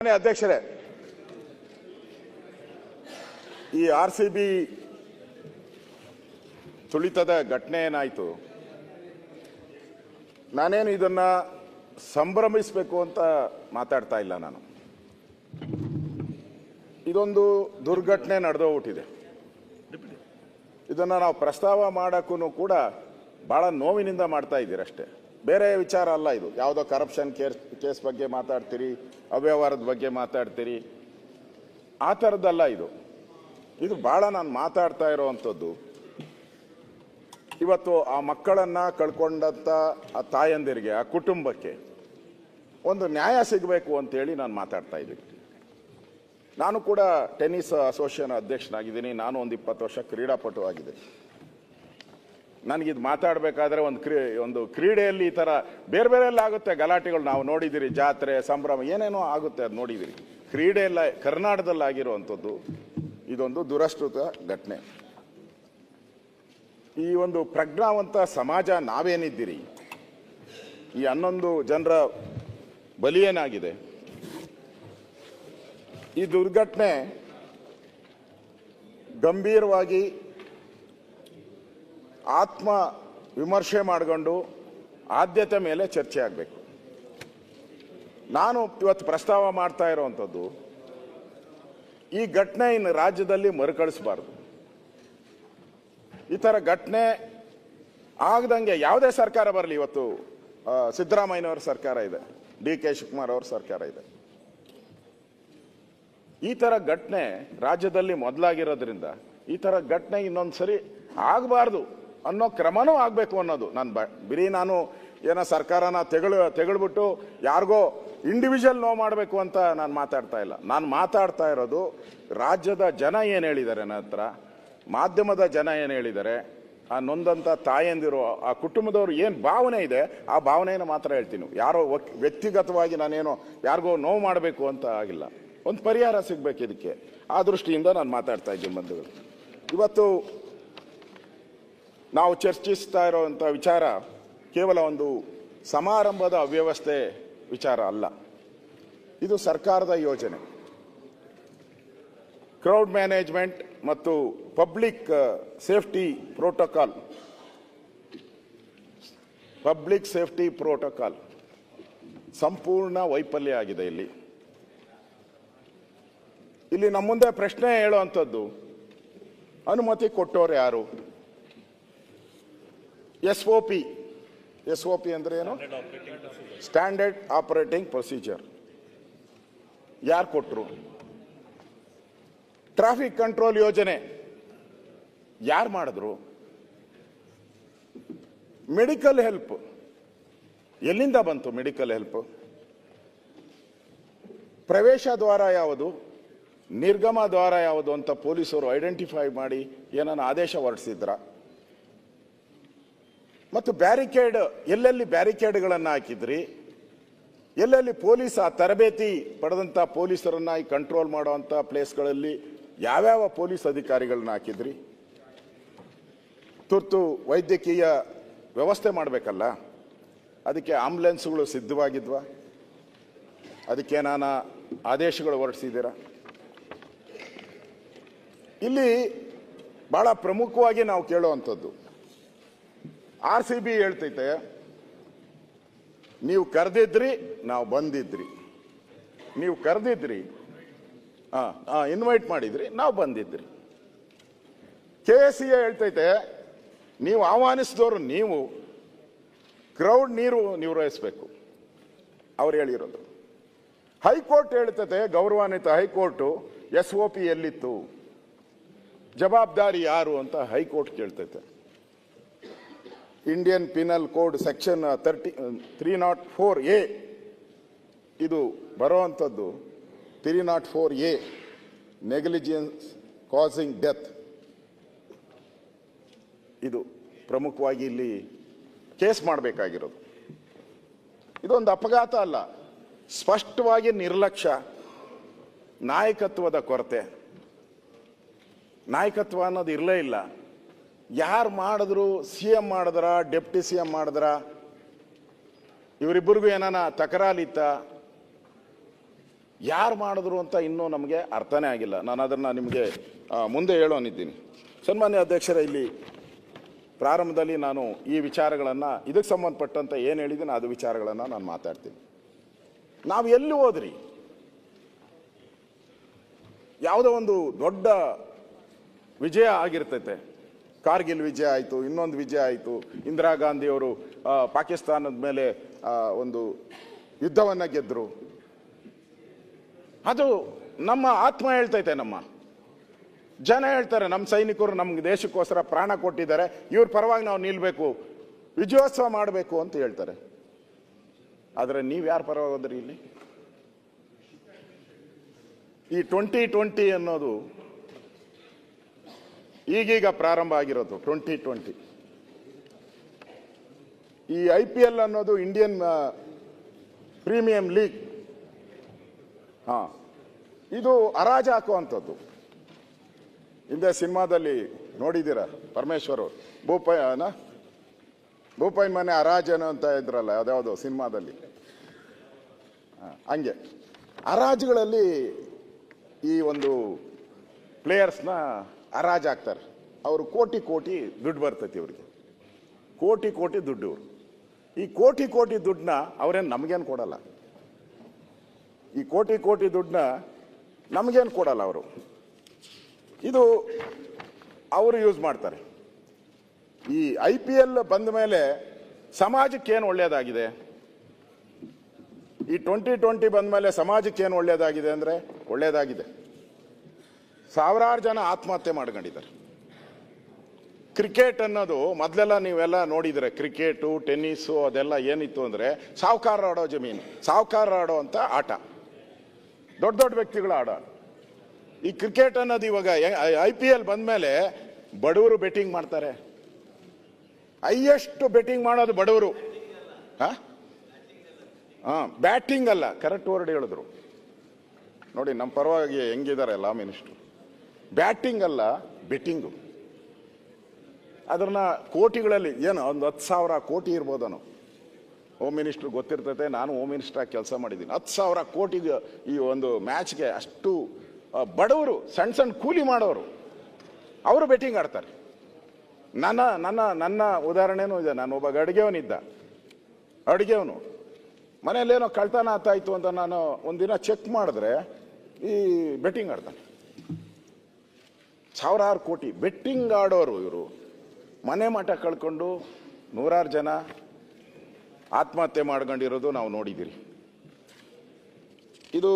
ಅಧ್ಯಕ್ಷರೇ, ಈ ಆರ್ಸಿಬಿ ತುಳಿತದ ಘಟನೆ ಏನಾಯಿತು, ನಾನೇನು ಇದನ್ನ ಸಂಭ್ರಮಿಸಬೇಕು ಅಂತ ಮಾತಾಡ್ತಾ ಇಲ್ಲ. ನಾನು ಇದೊಂದು ದುರ್ಘಟನೆ ನಡೆದೋಗ್ಬಿಟ್ಟಿದೆ. ಇದನ್ನು ನಾವು ಪ್ರಸ್ತಾವ ಮಾಡೋಕ್ಕೂ ಕೂಡ ಭಾಳ ನೋವಿನಿಂದ ಮಾಡ್ತಾ ಇದ್ದೀರಿ ಅಷ್ಟೇ, ಬೇರೆ ವಿಚಾರ ಅಲ್ಲ. ಇದು ಯಾವುದೋ ಕರಪ್ಷನ್ ಕೇಸ್ ಬಗ್ಗೆ ಮಾತಾಡ್ತೀರಿ, ಅವ್ಯವಹಾರದ ಬಗ್ಗೆ ಮಾತಾಡ್ತೀರಿ, ಆ ಥರದ್ದಲ್ಲ ಇದು. ಇದು ಭಾಳ ನಾನು ಮಾತಾಡ್ತಾ ಇರೋವಂಥದ್ದು. ಇವತ್ತು ಆ ಮಕ್ಕಳನ್ನು ಕಳ್ಕೊಂಡಂಥ ಆ ತಾಯಂದಿರಿಗೆ, ಆ ಕುಟುಂಬಕ್ಕೆ ಒಂದು ನ್ಯಾಯ ಸಿಗಬೇಕು ಅಂತೇಳಿ ನಾನು ಮಾತಾಡ್ತಾ ಇದ್ದೀನಿ. ನಾನು ಕೂಡ ಟೆನ್ನಿಸ್ ಅಸೋಸಿಯೇಷನ್ ಅಧ್ಯಕ್ಷನಾಗಿದ್ದೀನಿ. ನಾನು ಒಂದು 20 ವರ್ಷ ಕ್ರೀಡಾಪಟು ಆಗಿದ್ದೀನಿ. ನನಗಿದು ಮಾತಾಡಬೇಕಾದ್ರೆ ಒಂದು ಕ್ರೀಡೆಯಲ್ಲಿ ಈ ಥರ ಬೇರೆ ಬೇರೆಲ್ಲ ಆಗುತ್ತೆ ಗಲಾಟೆಗಳು, ನಾವು ನೋಡಿದ್ದೀರಿ. ಜಾತ್ರೆ ಸಂಭ್ರಮ ಏನೇನೋ ಆಗುತ್ತೆ, ಅದು ನೋಡಿದ್ದೀರಿ. ಕ್ರೀಡೆಯೆಲ್ಲ ಕರ್ನಾಟಕದಲ್ಲಿ ಆಗಿರುವಂಥದ್ದು ಇದೊಂದು ದುರದೃಷ್ಟದ ಘಟನೆ. ಈ ಒಂದು ಪ್ರಜ್ಞಾವಂತ ಸಮಾಜ ನಾವೇನಿದ್ದೀರಿ, ಈ 11 ಜನರ ಬಲಿಯೇನಾಗಿದೆ, ಈ ದುರ್ಘಟನೆ ಗಂಭೀರವಾಗಿ ಆತ್ಮ ವಿಮರ್ಶೆ ಮಾಡಿಕೊಂಡು ಆದ್ಯತೆ ಮೇಲೆ ಚರ್ಚೆ ಆಗಬೇಕು. ನಾನು ಇವತ್ತು ಪ್ರಸ್ತಾವ ಮಾಡ್ತಾ ಇರೋವಂಥದ್ದು, ಈ ಘಟನೆ ಇನ್ನು ರಾಜ್ಯದಲ್ಲಿ ಮರುಕಳಿಸಬಾರ್ದು. ಈ ಥರ ಘಟನೆ ಆಗದಂಗೆ ಯಾವುದೇ ಸರ್ಕಾರ ಬರಲಿ, ಇವತ್ತು ಸಿದ್ದರಾಮಯ್ಯನವ್ರ ಸರ್ಕಾರ ಇದೆ, DK ಶಿವಕುಮಾರ್ ಅವ್ರ ಸರ್ಕಾರ ಇದೆ. ಈ ಥರ ಘಟನೆ ರಾಜ್ಯದಲ್ಲಿ ಮೊದಲಾಗಿರೋದ್ರಿಂದ ಈ ಥರ ಘಟನೆ ಇನ್ನೊಂದು ಸರಿ ಆಗಬಾರ್ದು ಅನ್ನೋ ಕ್ರಮನೂ ಆಗಬೇಕು ಅನ್ನೋದು. ನಾನು ಏನೋ ಸರ್ಕಾರನ ತೆಗಳ್ಬಿಟ್ಟು ಯಾರಿಗೋ ಇಂಡಿವಿಜುವಲ್ ನೋವು ಮಾಡಬೇಕು ಅಂತ ನಾನು ಮಾತಾಡ್ತಾ ಇಲ್ಲ. ನಾನು ಮಾತಾಡ್ತಾ ಇರೋದು ರಾಜ್ಯದ ಜನ ಏನು ಹೇಳಿದ್ದಾರೆ, ನನ್ನ ಹತ್ರ ಮಾಧ್ಯಮದ ಜನ ಏನು ಹೇಳಿದ್ದಾರೆ, ಆ ನೊಂದಂಥ ತಾಯಂದಿರು, ಆ ಕುಟುಂಬದವರು ಏನು ಭಾವನೆ ಇದೆ, ಆ ಭಾವನೆಯನ್ನು ಮಾತ್ರ ಹೇಳ್ತೀನಿ. ಯಾರೋ ವ್ಯಕ್ತಿಗತವಾಗಿ ನಾನೇನೋ ಯಾರಿಗೋ ನೋವು ಮಾಡಬೇಕು ಅಂತ ಆಗಿಲ್ಲ. ಒಂದು ಪರಿಹಾರ ಸಿಗಬೇಕು ಇದಕ್ಕೆ. ಆ ದೃಷ್ಟಿಯಿಂದ ನಾನು ಮಾತಾಡ್ತಾ ಇದ್ದೀನಿ. ಬಂಧುಗಳು, ಇವತ್ತು ನಾವು ಚರ್ಚಿಸ್ತಾ ಇರೋವಂಥ ವಿಚಾರ ಕೇವಲ ಒಂದು ಸಮಾರಂಭದ ಅವ್ಯವಸ್ಥೆ ವಿಚಾರ ಅಲ್ಲ. ಇದು ಸರ್ಕಾರದ ಯೋಜನೆ. ಕ್ರೌಡ್ ಮ್ಯಾನೇಜ್ಮೆಂಟ್ ಮತ್ತು ಪಬ್ಲಿಕ್ ಸೇಫ್ಟಿ ಪ್ರೋಟೋಕಾಲ್ ಸಂಪೂರ್ಣ ವೈಫಲ್ಯ ಆಗಿದೆ. ಇಲ್ಲಿ ನಮ್ಮ ಮುಂದೆ ಪ್ರಶ್ನೆ ಹೇಳುವಂಥದ್ದು, ಅನುಮತಿ ಕೊಟ್ಟೋರು ಯಾರು? SOP ಅಂದ್ರೆ ಏನು? Standard operating procedure. ಯಾರು ಕೊಟ್ಟರು? ಟ್ರಾಫಿಕ್ ಕಂಟ್ರೋಲ್ ಯೋಜನೆ ಯಾರು ಮಾಡಿದ್ರು? ಮೆಡಿಕಲ್ ಹೆಲ್ಪ್ ಎಲ್ಲಿಂದ ಬಂತು? ಮೆಡಿಕಲ್ ಹೆಲ್ಪ್ ಪ್ರವೇಶ ದ್ವಾರ ಯಾವುದು, ನಿರ್ಗಮ ದ್ವಾರ ಯಾವುದು ಅಂತ ಪೊಲೀಸರು ಐಡೆಂಟಿಫೈ ಮಾಡಿ ಏನನ್ನ ಆದೇಶ ಹೊರಡಿಸಿದ್ರ? ಮತ್ತು ಬ್ಯಾರಿಕೇಡ್, ಎಲ್ಲೆಲ್ಲಿ ಬ್ಯಾರಿಕೇಡ್ಗಳನ್ನು ಹಾಕಿದ್ರಿ? ಎಲ್ಲೆಲ್ಲಿ ಪೊಲೀಸ್ ಆ ತರಬೇತಿ ಪಡೆದಂಥ ಪೊಲೀಸರನ್ನ ಈ ಕಂಟ್ರೋಲ್ ಮಾಡುವಂಥ ಪ್ಲೇಸ್ಗಳಲ್ಲಿ ಯಾವ್ಯಾವ ಪೊಲೀಸ್ ಅಧಿಕಾರಿಗಳನ್ನ ಹಾಕಿದ್ರಿ? ತುರ್ತು ವೈದ್ಯಕೀಯ ವ್ಯವಸ್ಥೆ ಮಾಡಬೇಕಲ್ಲ, ಅದಕ್ಕೆ ಆಂಬ್ಯುಲೆನ್ಸ್ಗಳು ಸಿದ್ಧವಾಗಿದ್ವಾ? ಅದಕ್ಕೆ ನಾನು ಆದೇಶಗಳು ಹೊರಡಿಸಿದ್ದೀರಾ? ಇಲ್ಲಿ ಬಹಳ ಪ್ರಮುಖವಾಗಿ ನಾವು ಕೇಳುವಂಥದ್ದು, RCB ಹೇಳ್ತೈತೆ, ನೀವು ಕರೆದಿದ್ರಿ, ನಾವು ಬಂದಿದ್ರಿ. ನೀವು ಕರೆದಿದ್ರಿ, ಇನ್ವೈಟ್ ಮಾಡಿದ್ರಿ, ನಾವು ಬಂದಿದ್ರಿ. KCA ಹೇಳ್ತೈತೆ, ನೀವು ಆಹ್ವಾನಿಸಿದವರು ನೀವು, ಕ್ರೌಡ್ ನೀರು ನಿರ್ವಹಿಸಬೇಕು. ಅವ್ರು ಹೇಳಿರೋದು. ಹೈಕೋರ್ಟ್ ಹೇಳ್ತೈತೆ, ಗೌರವಾನ್ವಿತ ಹೈಕೋರ್ಟು, SOP ಎಲ್ಲಿತ್ತು, ಜವಾಬ್ದಾರಿ ಯಾರು ಅಂತ ಹೈಕೋರ್ಟ್ ಕೇಳ್ತೈತೆ. Indian penal code section 304A ಇದು ಬರೋವಂಥದ್ದು. 304A ನೆಗ್ಲಿಜೆನ್ಸ್ ಕಾಸಿಂಗ್ ಡೆತ್, ಇದು ಪ್ರಮುಖವಾಗಿ ಇಲ್ಲಿ ಕೇಸ್ ಮಾಡಬೇಕಾಗಿರೋದು. ಇದೊಂದು ಅಪಘಾತ ಅಲ್ಲ, ಸ್ಪಷ್ಟವಾಗಿ ನಿರ್ಲಕ್ಷ್ಯ, ನಾಯಕತ್ವದ ಕೊರತೆ. ನಾಯಕತ್ವ ಅನ್ನೋದು ಇರಲೇ ಇಲ್ಲ. ಯಾರು ಮಾಡಿದ್ರು, CM ಮಾಡಿದ್ರ, ಡೆಪ್ಟಿ CM ಮಾಡಿದ್ರ, ಇವರಿಬ್ಬರಿಗೂ ಏನಾನ ತಕರಾಲಿತ್ತ? ಯಾರು ಮಾಡಿದ್ರು ಅಂತ ಇನ್ನೂ ನಮಗೆ ಅರ್ಥನೇ ಆಗಿಲ್ಲ. ನಾನು ಅದನ್ನು ನಿಮಗೆ ಮುಂದೆ ಹೇಳೋನಿದ್ದೀನಿ. ಸನ್ಮಾನ್ಯ ಅಧ್ಯಕ್ಷರೇ, ಇಲ್ಲಿ ಪ್ರಾರಂಭದಲ್ಲಿ ನಾನು ಈ ವಿಚಾರಗಳನ್ನು ಇದಕ್ಕೆ ಸಂಬಂಧಪಟ್ಟಂತೆ ಏನು ಹೇಳಿದ್ದೀನಿ ಅದು ವಿಚಾರಗಳನ್ನು ನಾನು ಮಾತಾಡ್ತೀನಿ. ನಾವು ಎಲ್ಲಿ ಹೋದ್ರಿ? ಯಾವುದೋ ಒಂದು ದೊಡ್ಡ ವಿಜಯ ಆಗಿರ್ತೈತೆ. ಕಾರ್ಗಿಲ್ ವಿಜಯ ಆಯಿತು, ಇನ್ನೊಂದು ವಿಜಯ ಆಯಿತು, ಇಂದಿರಾ ಗಾಂಧಿಯವರು ಪಾಕಿಸ್ತಾನದ ಮೇಲೆ ಒಂದು ಯುದ್ಧವನ್ನು ಗೆದ್ದರು. ಅದು ನಮ್ಮ ಆತ್ಮ ಹೇಳ್ತೈತೆ, ನಮ್ಮ ಜನ ಹೇಳ್ತಾರೆ, ನಮ್ಮ ಸೈನಿಕರು ನಮ್ಗೆ ದೇಶಕ್ಕೋಸ್ಕರ ಪ್ರಾಣ ಕೊಟ್ಟಿದ್ದಾರೆ, ಇವ್ರ ಪರವಾಗಿ ನಾವು ನಿಲ್ಲಬೇಕು, ವಿಜಯೋತ್ಸವ ಮಾಡಬೇಕು ಅಂತ ಹೇಳ್ತಾರೆ. ಆದರೆ ನೀವು ಯಾರ ಪರವಾಗಿ ಹೋದ್ರಿ? ಇಲ್ಲಿ ಈ 2020 ಅನ್ನೋದು ಈಗೀಗ ಪ್ರಾರಂಭ ಆಗಿರೋದು. 2020 ಈ IPL ಅನ್ನೋದು ಇಂಡಿಯನ್ ಪ್ರೀಮಿಯಂ ಲೀಗ್, ಇದು ಹರಾಜು ಹಾಕುವಂಥದ್ದು. ಹಿಂದೆ ಸಿನಿಮಾದಲ್ಲಿ ನೋಡಿದ್ದೀರ, ಪರಮೇಶ್ವರ್ ಭೂಪಾಯಿ ಮನೆ ಹರಾಜನು ಅಂತ ಇದ್ರಲ್ಲ ಅದ್ಯಾವುದೋ ಸಿನಿಮಾದಲ್ಲಿ. ಹಂಗೆ ಹರಾಜುಗಳಲ್ಲಿ ಈ ಒಂದು ಪ್ಲೇಯರ್ಸ್ನ ಹರಾಜು ಹಾಕ್ತಾರೆ. ಅವರು ಕೋಟಿ ಕೋಟಿ ದುಡ್ಡು ಬರ್ತೈತಿ, ಇವರಿಗೆ ಕೋಟಿ ಕೋಟಿ ದುಡ್ಡು. ಇವರು ಈ ಕೋಟಿ ಕೋಟಿ ದುಡ್ಡನ್ನ ಅವ್ರೇನು ನಮಗೇನು ಕೊಡಲ್ಲ. ಈ ಕೋಟಿ ಕೋಟಿ ದುಡ್ಡನ್ನ ನಮಗೇನು ಕೊಡಲ್ಲ ಅವರು. ಇದು ಅವರು ಯೂಸ್ ಮಾಡ್ತಾರೆ. ಈ IPL ಬಂದ ಮೇಲೆ ಸಮಾಜಕ್ಕೆ ಏನು ಒಳ್ಳೆಯದಾಗಿದೆ? ಈ 2020 ಬಂದ ಮೇಲೆ ಸಮಾಜಕ್ಕೆ ಏನು ಒಳ್ಳೆಯದಾಗಿದೆ ಅಂದರೆ, ಒಳ್ಳೆಯದಾಗಿದೆ. ಸಾವಿರಾರು ಜನ ಆತ್ಮಹತ್ಯೆ ಮಾಡ್ಕೊಂಡಿದ್ದಾರೆ. ಕ್ರಿಕೆಟ್ ಅನ್ನೋದು ಮೊದಲೆಲ್ಲ ನೀವೆಲ್ಲ ನೋಡಿದರೆ, ಕ್ರಿಕೆಟು ಟೆನ್ನಿಸು ಅದೆಲ್ಲ ಏನಿತ್ತು ಅಂದರೆ ಸಾಹುಕಾರ ಆಡೋ ಜಮೀನು, ಸಾಹುಕಾರ ಆಡೋ ಅಂತ ಆಟ, ದೊಡ್ಡ ದೊಡ್ಡ ವ್ಯಕ್ತಿಗಳ ಆಡ. ಈ ಕ್ರಿಕೆಟ್ ಅನ್ನೋದು ಇವಾಗ IPL ಬಂದಮೇಲೆ ಬಡವರು ಬೆಟ್ಟಿಂಗ್ ಮಾಡ್ತಾರೆ. ಹೈಯೆಸ್ಟ್ ಬೆಟ್ಟಿಂಗ್ ಮಾಡೋದು ಬಡವರು. ಬ್ಯಾಟಿಂಗ್ ಅಲ್ಲ, ಕರೆಕ್ಟ್ ವರ್ಡ್ ಹೇಳಿದ್ರು ನೋಡಿ, ನಮ್ಮ ಪರವಾಗಿ ಹೆಂಗಿದ್ದಾರೆ ಲಾ ಮಿನಿಸ್ಟ್ರು. ಬ್ಯಾಟಿಂಗ್ ಅಲ್ಲ, ಬೆಟ್ಟಿಂಗು. ಅದನ್ನ ಕೋಟಿಗಳಲ್ಲಿ, ಏನು ಒಂದು 10,000 ಕೋಟಿ ಇರ್ಬೋದನು. ಹೋಮ್ ಮಿನಿಸ್ಟ್ರ್ ಗೊತ್ತಿರ್ತೈತೆ, ನಾನು ಹೋಮ್ ಮಿನಿಸ್ಟ್ರಾಗಿ ಕೆಲಸ ಮಾಡಿದ್ದೀನಿ. 10,000 ಕೋಟಿಗೆ ಈ ಒಂದು ಮ್ಯಾಚ್ಗೆ ಅಷ್ಟು ಬಡವರು, ಸಣ್ಣ ಸಣ್ಣ ಕೂಲಿ ಮಾಡೋರು, ಅವರು ಬೆಟ್ಟಿಂಗ್ ಆಡ್ತಾರೆ. ನನ್ನ ಉದಾಹರಣೆನೂ ಇದೆ. ನಾನು ಒಬ್ಬ ಅಡುಗೆಯವನಿದ್ದ, ಅಡುಗೆಯವನು ಮನೆಯಲ್ಲೇನೋ ಕಳ್ತನ ಆತಾಯಿತು ಅಂತ ನಾನು ಒಂದಿನ ಚೆಕ್ ಮಾಡಿದ್ರೆ ಈ ಬೆಟ್ಟಿಂಗ್ ಆಡ್ತಾನೆ. ಸಾವಿರಾರು ಕೋಟಿ ಬೆಟ್ಟಿಂಗ್ ಆಡೋರು ಇವರು ಮನೆ ಮಠ ಕಳ್ಕೊಂಡು ನೂರಾರು ಜನ ಆತ್ಮಹತ್ಯೆ ಮಾಡ್ಕೊಂಡಿರೋದು ನಾವು ನೋಡಿದ್ದೀರಿ. ಇದು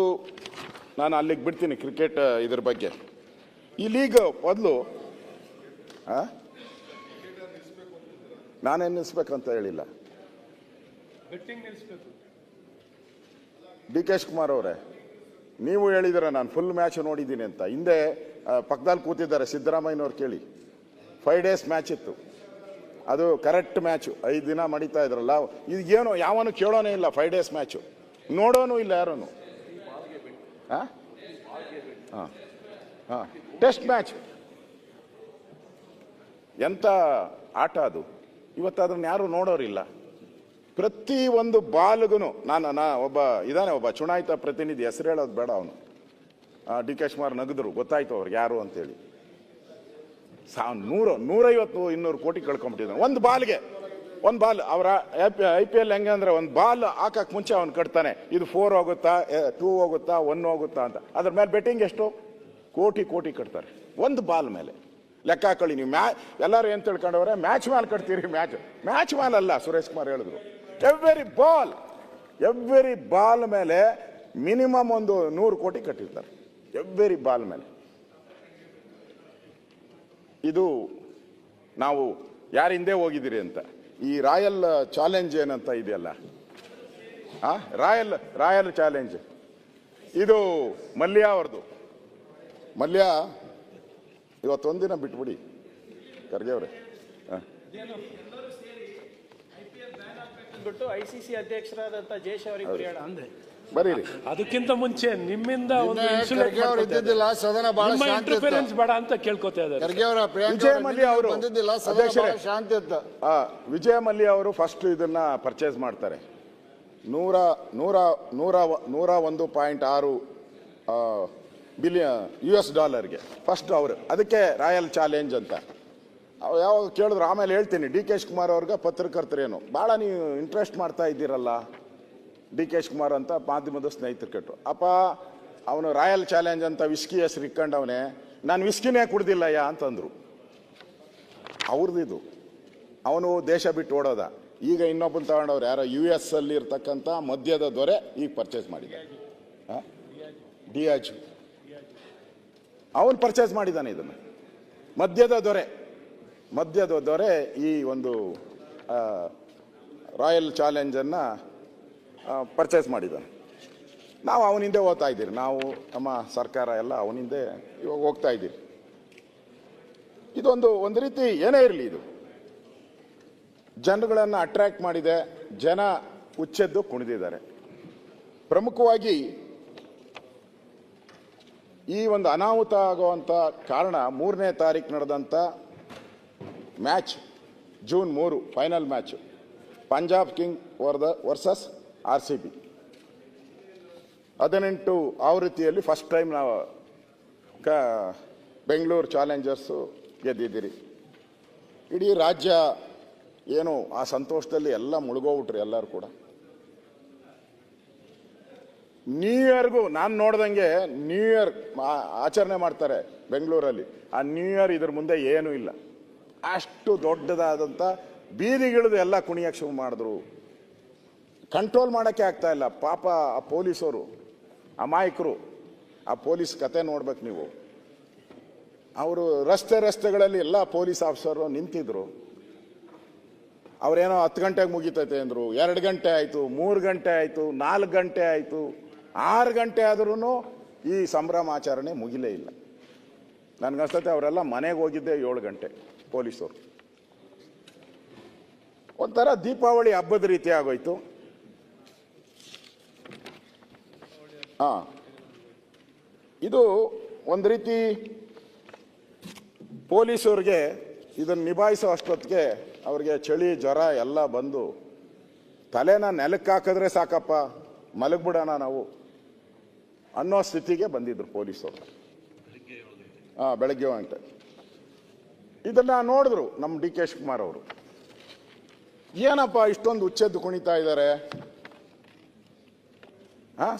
ನಾನು ಅಲ್ಲಿಗೆ ಬಿಡ್ತೀನಿ ಕ್ರಿಕೆಟ್ ಇದ್ರ ಬಗ್ಗೆ. ಈ ಲೀಗ್ ಮೊದಲು ನಾನೇನು ನಿಲ್ಲಿಸ್ಬೇಕಂತ ಹೇಳಿಲ್ಲ. DK ಶಿವಕುಮಾರ್ ಅವರೇ, ನೀವು ಹೇಳಿದ್ರೆ ನಾನು ಫುಲ್ ಮ್ಯಾಚ್ ನೋಡಿದ್ದೀನಿ ಅಂತ. ಹಿಂದೆ ಪಕ್ಕದಲ್ಲಿ ಕೂತಿದ್ದಾರೆ ಸಿದ್ದರಾಮಯ್ಯನವ್ರು, ಕೇಳಿ. 5 days ಮ್ಯಾಚ್ ಇತ್ತು. ಅದು ಕರೆಕ್ಟ್ ಮ್ಯಾಚು, 5 ದಿನ ಮಡಿತಾ ಇದ್ರಲ್ಲ. ಈಗೇನು ಯಾವನು ಕೇಳೋನೇ ಇಲ್ಲ, 5 days ಮ್ಯಾಚು ನೋಡೋನು ಇಲ್ಲ ಯಾರೂ. ಟೆಸ್ಟ್ ಮ್ಯಾಚ್ ಎಂಥ ಆಟ ಅದು. ಇವತ್ತು ಅದನ್ನು ಯಾರು ನೋಡೋರಿಲ್ಲ. ಪ್ರತಿ ಒಂದು ಬಾಲ್ಗೂ ಒಬ್ಬ ಚುನಾಯಿತ ಪ್ರತಿನಿಧಿ, ಹೆಸರು ಹೇಳೋದು ಬೇಡ, ಅವನು DK ಶಿವಕುಮಾರ್ ನಗದ್ರು, ಗೊತ್ತಾಯ್ತು ಅವ್ರಿಗೆ ಯಾರು ಅಂತೇಳಿ. 150-200 ಕೋಟಿ ಕಳ್ಕೊಂಬಿಟ್ಟಿದ್ದಾನೆ ಒಂದು ಬಾಲ್ಗೆ. ಒಂದು ಬಾಲ್ ಅವರ IPL ಹೆಂಗೆ ಅಂದರೆ, ಒಂದು ಬಾಲ್ ಹಾಕಕ್ಕೆ ಮುಂಚೆ ಅವ್ನು ಕಟ್ತಾನೆ, ಇದು 4 ಹೋಗುತ್ತಾ, 2 ಹೋಗುತ್ತಾ, 1 ಹೋಗುತ್ತಾ ಅಂತ. ಅದ್ರ ಮೇಲೆ ಬೆಟ್ಟಿಂಗ್ ಎಷ್ಟು? ಕೋಟಿ ಕೋಟಿ ಕಟ್ತಾರೆ ಒಂದು ಬಾಲ್ ಮೇಲೆ. ಲೆಕ್ಕ ಹಾಕೊಳ್ಳಿ ನೀವು. ಎಲ್ಲರೂ ಏನು ತಿಳ್ಕೊಂಡವ್ರೆ, ಮ್ಯಾಚ್ ಮೇಲೆ ಕಟ್ತೀರಿ. ಮ್ಯಾಚ್ ಮೇಲೆ ಅಲ್ಲ, ಸುರೇಶ್ ಕುಮಾರ್ ಹೇಳಿದ್ರು. ಎವ್ರಿ ಬಾಲ್ ಮೇಲೆ ಮಿನಿಮಮ್ ಒಂದು 100 ಕೋಟಿ ಕಟ್ಟಿರ್ತಾರೆ, ಎವ್ರಿ ಬಾಲ್ ಮೇಲೆ. ಇದು ನಾವು ಯಾರ ಹಿಂದೆ ಹೋಗಿದ್ದೀರಿ ಅಂತ. ಈ ರಾಯಲ್ ಚಾಲೆಂಜ್ ಏನಂತ ಇದೆಯಲ್ಲ, ರಾಯಲ್ ಚಾಲೆಂಜ್, ಇದು ಮಲ್ಯ ಅವ್ರದ್ದು. ಮಲ್ಯ ಇವತ್ತೊಂದಿನ ಬಿಟ್ಬಿಡಿ, ಖರ್ಗೆ ಅವರೇ. ICC ಅಧ್ಯಕ್ಷರಾದಂತ ಜಯೇಶ್ ಅವರಿಗೆ ಬರೆಯೋಣ ಅಂದ್ರೆ ಬರೀರಿ. ಅದಕ್ಕಿಂತ ಮುಂಚೆ ನಿಮ್ಮಿಂದ ಒಂದು ಸದನ ಬಹಳ ಇಂಟರ್ಫರೆನ್ಸ್ ಬೇಡ ಅಂತ ಕೇಳ್ಕೊತಾ ಇದ್ದಾರೆ. ವಿಜಯ ಮಲ್ಯ ಅವರು ಶಾಂತಿ ಇತ್ತು. ವಿಜಯ ಮಲ್ಯ ಅವರು ಫಸ್ಟ್ ಇದನ್ನ ಪರ್ಚೇಸ್ ಮಾಡ್ತಾರೆ. 101.6 US ಡಾಲರ್ಗೆ ಫಸ್ಟ್ ಅವರು, ಅದಕ್ಕೆ ರಾಯಲ್ ಚಾಲೆಂಜ್ ಅಂತ. ಯಾವಾಗ ಕೇಳಿದ್ರು ಆಮೇಲೆ ಹೇಳ್ತೀನಿ. ಡಿ ಕೆ ಶಿವಕುಮಾರ್ ಅವ್ರಿಗೆ ಪತ್ರಕರ್ತರೇನು ಭಾಳ ನೀವು ಇಂಟ್ರೆಸ್ಟ್ ಮಾಡ್ತಾ ಇದ್ದೀರಲ್ಲ ಡಿ ಕೆ ಶಿವಕುಮಾರ್ ಅಂತ ಮಾಧ್ಯಮದ ಸ್ನೇಹಿತರು ಕೆಟ್ಟರು. ಅಪ್ಪ ಅವನು ರಾಯಲ್ ಚಾಲೆಂಜ್ ಅಂತ ವಿಸ್ಕಿ ಹೆಸರು ಇಕ್ಕೊಂಡವನೇ, ನಾನು ವಿಸ್ಕಿನೇ ಕುಡ್ದಿಲ್ಲಯ್ಯ ಅಂತಂದ್ರು. ಅವ್ರದ್ದು ಅವನು ದೇಶ ಬಿಟ್ಟು ಓಡೋದ. ಈಗ ಇನ್ನೊಬ್ಬನ ತಗೊಂಡವ್ರು ಯಾರೋ US ಅಲ್ಲಿ ಇರ್ತಕ್ಕಂಥ ಮದ್ಯದ ದೊರೆ ಈಗ ಪರ್ಚೇಸ್ ಮಾಡಿದ್ದಾರೆ. ಡಿಯಾಜು ಅವನು ಪರ್ಚೇಸ್ ಮಾಡಿದ್ದಾನೆ ಇದನ್ನು. ಮದ್ಯದ ದೊರೆ ಈ ಒಂದು ರಾಯಲ್ ಚಾಲೆಂಜನ್ನು ಪರ್ಚೇಸ್ ಮಾಡಿದ್ದಾನೆ. ನಾವು ಅವನಿಂದೆ ಹೋಗ್ತಾ ಇದ್ದೀರಿ, ನಾವು ನಮ್ಮ ಸರ್ಕಾರ ಎಲ್ಲ ಅವನಿಂದೆ ಇವಾಗ ಹೋಗ್ತಾ ಇದ್ದೀರಿ. ಇದೊಂದು ಒಂದು ರೀತಿ ಏನೇ ಇರಲಿ, ಇದು ಜನಗಳನ್ನು ಅಟ್ರಾಕ್ಟ್ ಮಾಡಿದೆ. ಜನ ಹುಚ್ಚೆದ್ದು ಕುಣಿದಿದ್ದಾರೆ. ಪ್ರಮುಖವಾಗಿ ಈ ಒಂದು ಅನಾಹುತ ಆಗುವಂಥ ಕಾರಣ 3ನೇ ತಾರೀಕು ನಡೆದಂಥ match, June 3 final match, Punjab king versus RCB 18 ಆವೃತ್ತಿಯಲ್ಲಿ ಫಸ್ಟ್ ಟೈಮ್ ನಾವು ಬೆಂಗಳೂರು ಚಾಲೆಂಜರ್ಸು ಗೆದ್ದಿದ್ದೀರಿ. ಇಡೀ ರಾಜ್ಯ ಏನು ಆ ಸಂತೋಷದಲ್ಲಿ ಎಲ್ಲ ಮುಳುಗೋಗ್ಬಿಟ್ರಿ ಎಲ್ಲರೂ ಕೂಡ. ನ್ಯೂ ಇಯರ್ಗೂ ನಾನು ನೋಡ್ದಂಗೆ ನ್ಯೂ ಇಯರ್ ಆಚರಣೆ ಮಾಡ್ತಾರೆ ಬೆಂಗಳೂರಲ್ಲಿ. ಆ ನ್ಯೂ ಇಯರ್ ಇದ್ರ ಮುಂದೆ ಏನೂ ಇಲ್ಲ. ಅಷ್ಟು ದೊಡ್ಡದಾದಂಥ ಬೀದಿಗಿಳಿದು ಎಲ್ಲ ಕುಣಿಯಕ್ಕೆ ಶುರು ಮಾಡಿದ್ರು. ಕಂಟ್ರೋಲ್ ಮಾಡೋಕ್ಕೆ ಆಗ್ತಾ ಇಲ್ಲ. ಪಾಪ ಆ ಪೊಲೀಸರು ಅಮಾಯಕರು. ಆ ಪೊಲೀಸ್ ಕತೆ ನೋಡ್ಬೇಕು ನೀವು. ಅವರು ರಸ್ತೆಗಳಲ್ಲಿ ಎಲ್ಲ ಪೊಲೀಸ್ ಆಫೀಸರು ನಿಂತಿದ್ರು. ಅವರೇನೋ 10 ಗಂಟೆಗೆ ಮುಗಿತೈತೆ ಅಂದರು. 2 ಗಂಟೆ ಆಯಿತು, 3 ಗಂಟೆ ಆಯಿತು, 4 ಗಂಟೆ ಆಯಿತು, 6 ಗಂಟೆ ಆದ್ರೂ ಈ ಸಂಭ್ರಮಾಚರಣೆ ಮುಗಿಲೇ ಇಲ್ಲ. ನನಗನ್ಸ್ತತೆ ಅವರೆಲ್ಲ ಮನೆಗೆ ಹೋಗಿದ್ದೆ 7 ಗಂಟೆ ಪೊಲೀಸರು. ಒಂಥರ ದೀಪಾವಳಿ ಹಬ್ಬದ ರೀತಿ ಆಗೋಯ್ತು. ಇದು ಒಂದು ರೀತಿ ಪೊಲೀಸವ್ರಿಗೆ ಇದನ್ನು ನಿಭಾಯಿಸೋ ಅಷ್ಟೊತ್ತಿಗೆ ಅವ್ರಿಗೆ ಚಳಿ ಜ್ವರ ಎಲ್ಲ ಬಂದು ತಲೆನ ನೆಲಕ್ಕೆ ಹಾಕಿದ್ರೆ ಸಾಕಪ್ಪ ಮಲಗ್ಬಿಡೋಣ ನಾವು ಅನ್ನೋ ಸ್ಥಿತಿಗೆ ಬಂದಿದ್ರು ಪೊಲೀಸರು. ಬೆಳಗ್ಗೆ 7 ಗಂಟೆ ಇದನ್ನ ನೋಡಿದ್ರು ನಮ್ಮ ಡಿ ಕೆ ಶಿವಕುಮಾರ್ ಅವರು. ಏನಪ್ಪ ಇಷ್ಟೊಂದು ಹುಚ್ಚೆದ್ದು ಕುಣಿತಾ ಇದ್ದಾರೆ,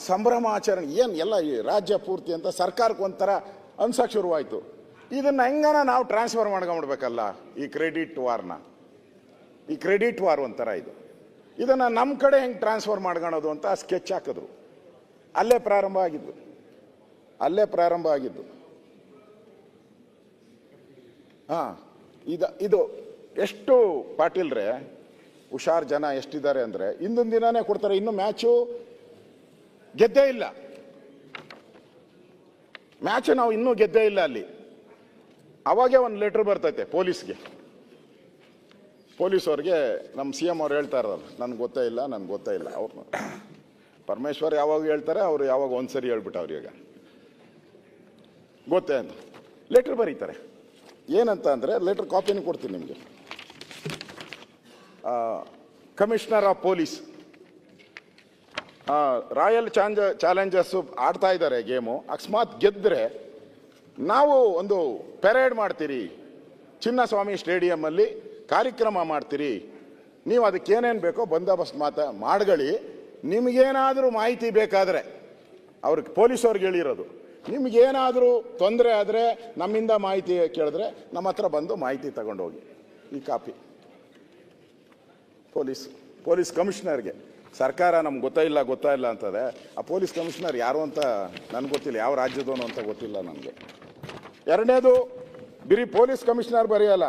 ಸಂಭ್ರಮಾಚರಣೆ ಏನು ಎಲ್ಲ ಈ ರಾಜ್ಯ ಪೂರ್ತಿ ಅಂತ ಸರ್ಕಾರಕ್ಕೆ ಒಂಥರ ಅನ್ಸಕ್ಕೆ ಶುರುವಾಯಿತು. ಇದನ್ನ ಹೆಂಗನ ನಾವು ಟ್ರಾನ್ಸ್ಫರ್ ಮಾಡ್ಕೊಂಡ್ಬಿಡ್ಬೇಕಲ್ಲ ಈ ಕ್ರೆಡಿಟ್ ವಾರ್ನ. ಈ ಕ್ರೆಡಿಟ್ ವಾರ್ ಒಂಥರ ಇದು. ಇದನ್ನ ನಮ್ಮ ಕಡೆ ಹೆಂಗೆ ಟ್ರಾನ್ಸ್ಫರ್ ಮಾಡ್ಕೊಳೋದು ಅಂತ ಸ್ಕೆಚ್ ಹಾಕಿದ್ರು. ಅಲ್ಲೇ ಪ್ರಾರಂಭ ಆಗಿದ್ದು. ಇದು ಎಷ್ಟು ಪಾಟೀಲ್ರೆ ಹುಷಾರ್ ಜನ ಎಷ್ಟಿದ್ದಾರೆ ಅಂದ್ರೆ ಇಂದೊಂದು ದಿನಾನೇ ಕೊಡ್ತಾರೆ. ಇನ್ನು ಮ್ಯಾಚು ಗೆದ್ದೇ ಇಲ್ಲ. ಮ್ಯಾಚ್ ನಾವು ಇನ್ನೂ ಗೆದ್ದೇ ಇಲ್ಲ ಅಲ್ಲಿ. ಅವಾಗೇ ಒಂದು ಲೆಟರ್ ಬರ್ತೈತೆ ಪೊಲೀಸವ್ರಿಗೆ. ನಮ್ಮ CM ಅವ್ರು ಹೇಳ್ತಾ ಇರೋಲ್ಲ ನನಗೆ ಗೊತ್ತೇ ಇಲ್ಲ. ಅವ್ರು ಪರಮೇಶ್ವರ್ ಯಾವಾಗ ಹೇಳ್ತಾರೆ, ಅವರು ಯಾವಾಗ ಒಂದ್ಸರಿ ಹೇಳ್ಬಿಟ್ಟವ್ರು. ಈಗ ಗೊತ್ತೇ ಅಂತ ಲೆಟರ್ ಬರೀತಾರೆ. ಏನಂತ ಅಂದರೆ ಲೆಟರ್ ಕಾಪಿನೂ ಕೊಡ್ತೀನಿ ನಿಮಗೆ. ಕಮಿಷನರ್ ಆಫ್ ಪೊಲೀಸ್ ರಾಯಲ್ ಚಾಲೆಂಜರ್ಸು ಆಡ್ತಾ ಇದ್ದಾರೆ ಗೇಮು. ಅಕಸ್ಮಾತ್ ಗೆದ್ದರೆ ನಾವು ಒಂದು ಪೆರೇಡ್ ಮಾಡ್ತೀರಿ, ಚಿನ್ನಸ್ವಾಮಿ ಸ್ಟೇಡಿಯಮ್ಮಲ್ಲಿ ಕಾರ್ಯಕ್ರಮ ಮಾಡ್ತೀರಿ. ನೀವು ಅದಕ್ಕೆ ಏನೇನು ಬೇಕೋ ಬಂದೋಬಸ್ತ್ ಮಾಡ್ಕೊಳ್ಳಿ. ನಿಮಗೇನಾದರೂ ಮಾಹಿತಿ ಬೇಕಾದರೆ, ಅವ್ರಿಗೆ ಪೊಲೀಸವ್ರಿಗೆ ಹೇಳಿರೋದು, ನಿಮಗೇನಾದರೂ ತೊಂದರೆ ಆದರೆ ನಮ್ಮಿಂದ ಮಾಹಿತಿ ಕೇಳಿದ್ರೆ ನಮ್ಮ ಹತ್ರ ಬಂದು ಮಾಹಿತಿ ತಗೊಂಡೋಗಿ. ಈ ಕಾಪಿ ಪೊಲೀಸ್ ಕಮಿಷನರ್ಗೆ. ಸರ್ಕಾರ ನಮ್ಗೆ ಗೊತ್ತಾಯಿಲ್ಲ ಅಂತದೆ. ಆ ಪೊಲೀಸ್ ಕಮಿಷನರ್ ಯಾರು ಅಂತ ನನಗೆ ಗೊತ್ತಿಲ್ಲ, ಯಾವ ರಾಜ್ಯದವನು ಅಂತ ಗೊತ್ತಿಲ್ಲ ನನಗೆ. ಎರಡನೇದು ಬರೀ ಪೊಲೀಸ್ ಕಮಿಷನರ್ ಬರೆಯಲ್ಲ,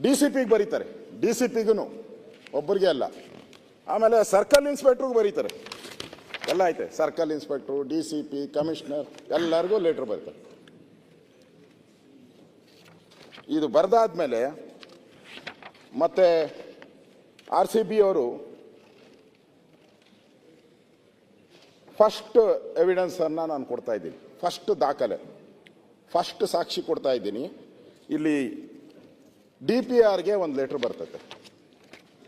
DCPಗೆ ಬರೀತಾರೆ. DCPಗೂ ಒಬ್ಬರಿಗೆ ಅಲ್ಲ. ಆಮೇಲೆ ಸರ್ಕಲ್ ಇನ್ಸ್ಪೆಕ್ಟ್ರಿಗೂ ಬರೀತಾರೆ. ಎಲ್ಲ ಐತೆ. ಸರ್ಕಲ್ ಇನ್ಸ್ಪೆಕ್ಟ್ರು, DCP, ಕಮಿಷನರ್ ಎಲ್ಲರಿಗೂ ಲೆಟ್ರ್ ಬರೀತಾರೆ. ಇದು ಬರೆದಾದ್ಮೇಲೆ ಮತ್ತೆ RCB ಅವರು ಫಸ್ಟ್ ಎವಿಡೆನ್ಸನ್ನು ನಾನು ಕೊಡ್ತಾ ಇದ್ದೀನಿ. ಫಸ್ಟ್ ದಾಖಲೆ, ಫಸ್ಟ್ ಸಾಕ್ಷಿ ಕೊಡ್ತಾ ಇದ್ದೀನಿ. ಇಲ್ಲಿ DPRಗೆ ಒಂದು ಲೆಟ್ರ್ ಬರ್ತೈತೆ.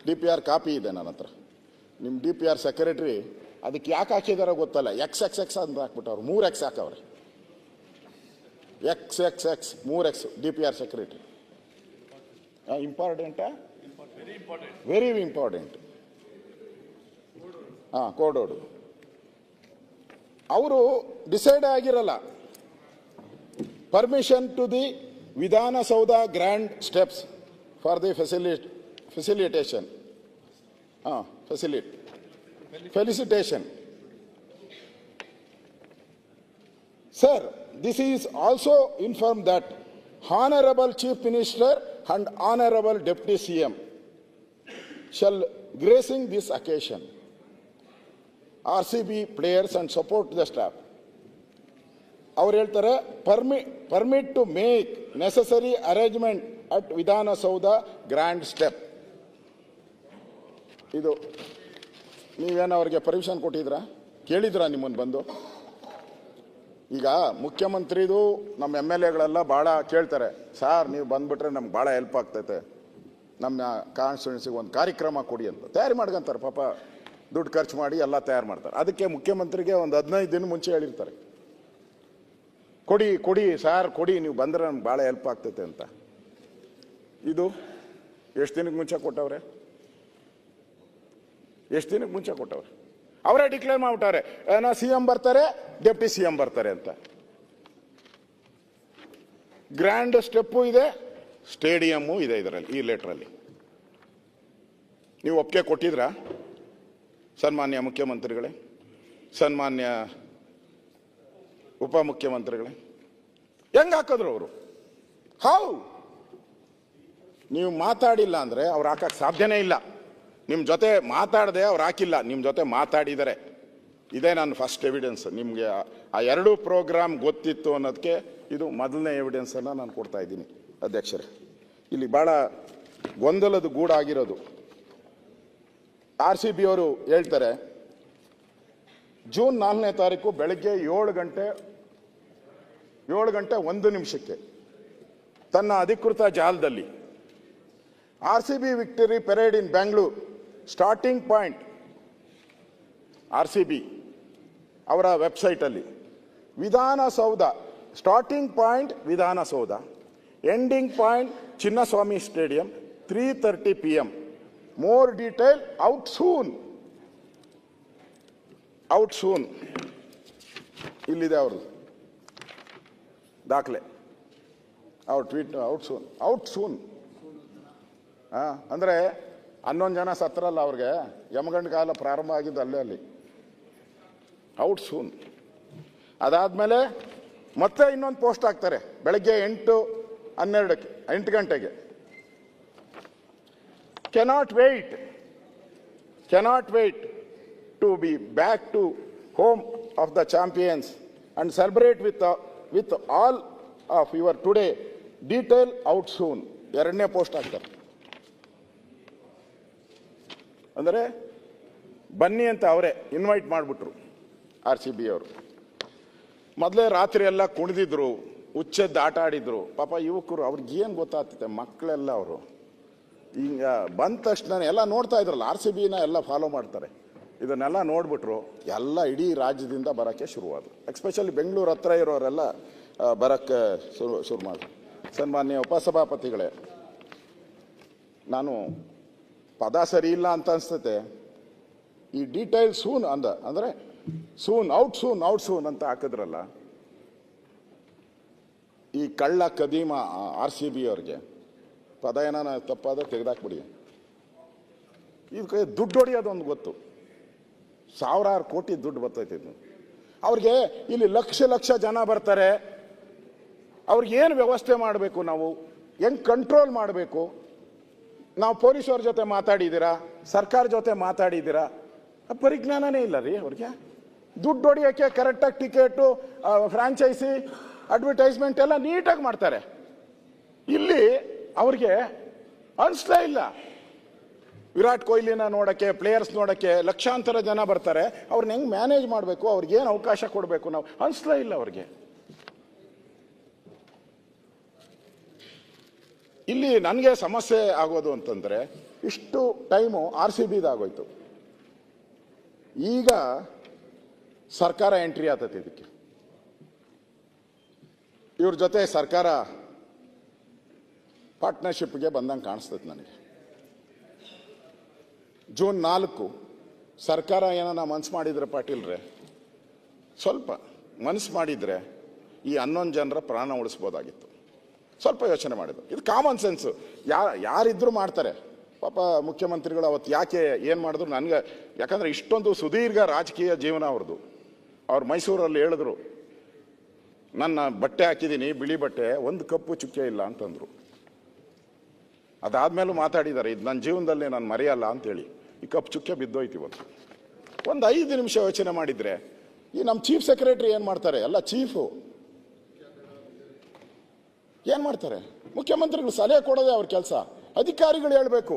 DPR ಕಾಪಿ ಇದೆ ನನ್ನ ಹತ್ರ. ನಿಮ್ಮ DPR ಸೆಕ್ರೆಟರಿ ಅದಕ್ಕೆ ಯಾಕೆ ಹಾಕಿದಾರೋ ಗೊತ್ತಲ್ಲ, ಎಕ್ಸ್ ಎಕ್ಸ್ ಎಕ್ಸ್ ಅಂತ ಹಾಕ್ಬಿಟ್ಟವ್ರು, 3 X ಹಾಕವ್ರೆ. X X X 3 X DPR secretary. ಇಂಪಾರ್ಟೆಂಟಾ? Very important. ಕೋಡೋಡು ಅವರು ಡಿಸೈಡ್ ಆಗಿರಲ್ಲ. Permission to the Vidhana Soudha grand steps for the facilitation felicitation. Sir, this is also informed that Honorable Chief Minister and Honorable Deputy CM shall gracing this occasion. RCB players and support the staff. ಅವ್ರು ಹೇಳ್ತಾರೆ permit to make necessary arrangement at Vidhana Soudha grand step. ಇದು ನೀವೇನು ಅವ್ರಿಗೆ permission ಕೊಟ್ಟಿದ್ರಾ? ಕೇಳಿದ್ರಾ ನಿಮ್ಮನ್ನು ಬಂದು? ಈಗ ಮುಖ್ಯಮಂತ್ರಿದು ನಮ್ಮ MLAಗಳೆಲ್ಲ ಭಾಳ ಕೇಳ್ತಾರೆ, ಸಾರ್ ನೀವು ಬಂದ್ಬಿಟ್ರೆ ನಮ್ಗೆ ಭಾಳ ಹೆಲ್ಪ್ ಆಗ್ತೈತೆ, ನಮ್ಮ ಕಾನ್ಸ್ಟಿಟ್ಯೂನ್ಸಿಗೆ ಒಂದು ಕಾರ್ಯಕ್ರಮ ಕೊಡಿ ಅಂತ ತಯಾರು ಮಾಡ್ಕೊಂತಾರೆ. ಪಾಪ ದುಡ್ಡು ಖರ್ಚು ಮಾಡಿ ಎಲ್ಲ ತಯಾರು ಮಾಡ್ತಾರೆ. ಅದಕ್ಕೆ ಮುಖ್ಯಮಂತ್ರಿಗೆ ಒಂದು 15 ದಿನ ಮುಂಚೆ ಹೇಳಿರ್ತಾರೆ, ಕೊಡಿ ಕೊಡಿ ಸಾರ್ ಕೊಡಿ, ನೀವು ಬಂದರೆ ನಮ್ಗೆ ಭಾಳ ಹೆಲ್ಪ್ ಆಗ್ತೈತೆ ಅಂತ. ಇದು ಎಷ್ಟು ದಿನಕ್ಕೆ ಮುಂಚೆ ಕೊಟ್ಟವ್ರೆ? ಎಷ್ಟು ದಿನಕ್ಕೆ ಮುಂಚೆ ಕೊಟ್ಟವ್ರೆ? ಅವರೇ ಡಿಕ್ಲೇರ್ ಮಾಡ್ಬಿಟ್ಟವ್ರೆ, CM ಬರ್ತಾರೆ, ಡೆಪ್ಟಿ CM ಬರ್ತಾರೆ ಅಂತ. ಗ್ರ್ಯಾಂಡ್ ಸ್ಟೆಪ್ಪು ಇದೆ, ಸ್ಟೇಡಿಯಮ್ಮು ಇದೆ ಇದರಲ್ಲಿ, ಈ ಲೆಟ್ರಲ್ಲಿ. ನೀವು ಒಪ್ಪಿಗೆ ಕೊಟ್ಟಿದ್ರಾ ಸನ್ಮಾನ್ಯ ಮುಖ್ಯಮಂತ್ರಿಗಳೇ, ಸನ್ಮಾನ್ಯ ಉಪಮುಖ್ಯಮಂತ್ರಿಗಳೇ? ಹೆಂಗ್ ಹಾಕಿದ್ರು ಅವರು? ಹೌ ನೀವು ಮಾತಾಡಿಲ್ಲ ಅಂದ್ರೆ ಅವ್ರು ಹಾಕಕ್ಕೆ ಸಾಧ್ಯನೇ ಇಲ್ಲ. ನಿಮ್ಮ ಜೊತೆ ಮಾತಾಡದೆ ಅವ್ರು ಹಾಕಿಲ್ಲ, ನಿಮ್ಮ ಜೊತೆ ಮಾತಾಡಿದರೆ. ಇದೇ ನಾನು ಫಸ್ಟ್ ಎವಿಡೆನ್ಸ್. ನಿಮಗೆ ಆ 2 ಪ್ರೋಗ್ರಾಮ್ ಗೊತ್ತಿತ್ತು ಅನ್ನೋದಕ್ಕೆ ಇದು ಮೊದಲನೇ ಎವಿಡೆನ್ಸನ್ನು ನಾನು ಕೊಡ್ತಾ ಇದ್ದೀನಿ ಅಧ್ಯಕ್ಷರೇ. ಇಲ್ಲಿ ಭಾಳ ಗೊಂದಲದ ಗೂಡಾಗಿರೋದು. RCB ಅವರು ಹೇಳ್ತಾರೆ, ಜೂನ್ 4ನೇ ತಾರೀಕು ಬೆಳಗ್ಗೆ 7 ಗಂಟೆ 1 ತನ್ನ ಅಧಿಕೃತ ಜಾಲದಲ್ಲಿ RCB ವಿಕ್ಟರಿ ಪೆರೇಡ್ ಇನ್ ಬ್ಯಾಂಗ್ಳೂರ್ ಸ್ಟಾರ್ಟಿಂಗ್ ಪಾಯಿಂಟ್, RCB ಅವರ ವೆಬ್ಸೈಟಲ್ಲಿ Vidhana Soudha starting point Vidhana Soudha, ending point Chinnaswamy stadium 3:30 PM. More detail out soon. ಇಲ್ಲಿದೆ ಅವ್ರದ್ದು ದಾಖಲೆ. ಔಟ್ ಸೂನ್ ಅಂದರೆ 11 ಜನ ಸತ್ರಲ್ಲ ಅವ್ರಿಗೆ, ಯಮಗಂಡ ಕಾಲ ಪ್ರಾರಂಭ ಆಗಿದ್ದು ಅಲ್ಲಿ ಔಟ್ ಸೂನ್. ಅದಾದಮೇಲೆ ಮತ್ತೆ ಇನ್ನೊಂದು ಪೋಸ್ಟ್ ಹಾಕ್ತಾರೆ ಬೆಳಗ್ಗೆ 8 ಗಂಟೆಗೆ. Cannot wait to be back to home of the champions and celebrate with all of your today. Detail out soon. 2ನೇ ಪೋಸ್ಟ್ ಹಾಕ್ತಾರೆ. ಅಂದರೆ ಬನ್ನಿ ಅಂತ ಅವರೇ ಇನ್ವೈಟ್ ಮಾಡಿಬಿಟ್ರು RCB ಅವರು. ಮೊದಲೇ ರಾತ್ರಿ ಎಲ್ಲ ಕುಣಿದಿದ್ರು, ಹುಚ್ಚೆದ್ದು ಆಟ ಆಡಿದ್ರು. ಪಾಪ ಯುವಕರು ಅವ್ರಿಗೆ ಏನು ಗೊತ್ತಾಗ್ತೈತೆ, ಮಕ್ಕಳೆಲ್ಲ ಅವರು ಈಗ ಬಂದ ತಕ್ಷಣ ಎಲ್ಲ ನೋಡ್ತಾ ಇದ್ರಲ್ಲ, RCBನ ಎಲ್ಲ ಫಾಲೋ ಮಾಡ್ತಾರೆ. ಇದನ್ನೆಲ್ಲ ನೋಡ್ಬಿಟ್ರು, ಎಲ್ಲ ಇಡೀ ರಾಜ್ಯದಿಂದ ಬರೋಕ್ಕೆ ಶುರುವಾದರು. ಎಸ್ಪೆಷಲಿ ಬೆಂಗಳೂರು ಹತ್ರ ಇರೋರೆಲ್ಲ ಬರೋಕ್ಕೆ ಶುರು ಮಾಡಿದ್ರು. ಸನ್ಮಾನ್ಯ ಉಪಸಭಾಪತಿಗಳೇ, ನಾನು ಪದ ಸರಿ ಇಲ್ಲ ಅಂತ ಅನ್ಸ್ತತೆ. ಈ ಡೀಟೇಲ್ ಸೂನ್ ಅಂದರೆ ಔಟ್ ಸೂನ್ ಅಂತ ಹಾಕಿದ್ರಲ್ಲ, ಈ ಕಳ್ಳ ಕದೀಮ RCB ಅವ್ರಿಗೆ ಪದ ಏನಾನ ತಪ್ಪಾದ ತೆಗೆದಾಕ್ಬಿಡಿ. ಇದಕ್ಕೆ ದುಡ್ಡು ಹೊಡಿಯೋದು ಒಂದು ಗೊತ್ತು, 1000 ಕೋಟಿ ದುಡ್ಡು ಬರ್ತೈತಿದ್ದು ಅವ್ರಿಗೆ. ಇಲ್ಲಿ ಲಕ್ಷ ಜನ ಬರ್ತಾರೆ, ಅವ್ರಿಗೇನು ವ್ಯವಸ್ಥೆ ಮಾಡಬೇಕು, ನಾವು ಹೆಂಗೆ ಕಂಟ್ರೋಲ್ ಮಾಡಬೇಕು? ನಾವು ಪೊಲೀಸವ್ರ ಜೊತೆ ಮಾತಾಡಿದ್ದೀರಾ, ಸರ್ಕಾರ ಜೊತೆ ಮಾತಾಡಿದ್ದೀರಾ? ಪರಿಜ್ಞಾನನೇ ಇಲ್ಲ ರೀ ಅವ್ರಿಗೆ. ದುಡ್ಡು ಹೊಡಿಯೋಕ್ಕೆ ಕರೆಕ್ಟಾಗಿ ಟಿಕೆಟು, ಫ್ರಾಂಚೈಸಿ, ಅಡ್ವರ್ಟೈಸ್ಮೆಂಟ್ ಎಲ್ಲ ನೀಟಾಗಿ ಮಾಡ್ತಾರೆ. ಇಲ್ಲಿ ಅವ್ರಿಗೆ ಅನಿಸ್ಲೇ ಇಲ್ಲ. ವಿರಾಟ್ ಕೊಹ್ಲಿನ ನೋಡೋಕ್ಕೆ, ಪ್ಲೇಯರ್ಸ್ ನೋಡೋಕ್ಕೆ ಲಕ್ಷಾಂತರ ಜನ ಬರ್ತಾರೆ. ಅವ್ರನ್ನ ಹೆಂಗೆ ಮ್ಯಾನೇಜ್ ಮಾಡಬೇಕು, ಅವ್ರಿಗೇನು ಅವಕಾಶ ಕೊಡಬೇಕು ನಾವು ಅನಿಸ್ಲೇ ಇಲ್ಲ ಅವ್ರಿಗೆ. ಇಲ್ಲಿ ನನಗೆ ಸಮಸ್ಯೆ ಆಗೋದು ಅಂತಂದರೆ, ಇಷ್ಟು ಟೈಮು RCBದಾಗೋಯ್ತು. ಈಗ ಸರ್ಕಾರ ಎಂಟ್ರಿ ಆತತಿ ಇದಕ್ಕೆ. ಇವ್ರ ಜೊತೆ ಸರ್ಕಾರ ಪಾರ್ಟ್ನರ್ಶಿಪ್ಗೆ ಬಂದಂಗೆ ಕಾಣಿಸ್ತದೆ ನನಗೆ. ಜೂನ್ 4 ಸರ್ಕಾರ ಏನಾನ ಮನ್ಸು ಮಾಡಿದ್ರೆ ಪಾಟೀಲ್ರೆ, ಸ್ವಲ್ಪ ಮನಸ್ಸು ಮಾಡಿದ್ರೆ ಈ 11 ಜನರ ಪ್ರಾಣ ಉಳಿಸ್ಬೋದಾಗಿತ್ತು. ಸ್ವಲ್ಪ ಯೋಚನೆ ಮಾಡಿದ್ರು. ಇದು ಕಾಮನ್ ಸೆನ್ಸ್. ಯಾರಿದ್ರು ಮಾಡ್ತಾರೆ. ಪಾಪ ಮುಖ್ಯಮಂತ್ರಿಗಳು ಅವತ್ತು ಯಾಕೆ ಏನು ಮಾಡಿದ್ರು ನನಗೆ, ಯಾಕಂದ್ರೆ ಇಷ್ಟೊಂದು ಸುದೀರ್ಘ ರಾಜಕೀಯ ಜೀವನ ಅವ್ರದ್ದು. ಅವ್ರು ಮೈಸೂರಲ್ಲಿ ಹೇಳಿದ್ರು, ನನ್ನ ಬಟ್ಟೆ ಹಾಕಿದ್ದೀನಿ ಬಿಳಿ ಬಟ್ಟೆ, ಒಂದು ಕಪ್ಪು ಚುಕ್ಕೆ ಇಲ್ಲ ಅಂತಂದ್ರು. ಅದಾದ್ಮೇಲೂ ಮಾತಾಡಿದ್ದಾರೆ, ಇದು ನನ್ನ ಜೀವನದಲ್ಲಿ ನಾನು ಮರೆಯಲ್ಲ ಅಂತೇಳಿ. ಈ ಕಪ್ಪು ಚುಕ್ಕೆ ಬಿದ್ದೋಯ್ತು ಇವತ್ತು. ಒಂದು 5 ನಿಮಿಷ ಯೋಚನೆ ಮಾಡಿದ್ರೆ ಈ ನಮ್ಮ ಚೀಫ್ ಸೆಕ್ರೆಟರಿ ಏನು ಮಾಡ್ತಾರೆ? ಎಲ್ಲ ಚೀಫು ಏನು ಮಾಡ್ತಾರೆ? ಮುಖ್ಯಮಂತ್ರಿಗಳು ಸಲಹೆ ಕೊಡೋದೇ ಅವ್ರ ಕೆಲಸ. ಅಧಿಕಾರಿಗಳು ಹೇಳಬೇಕು.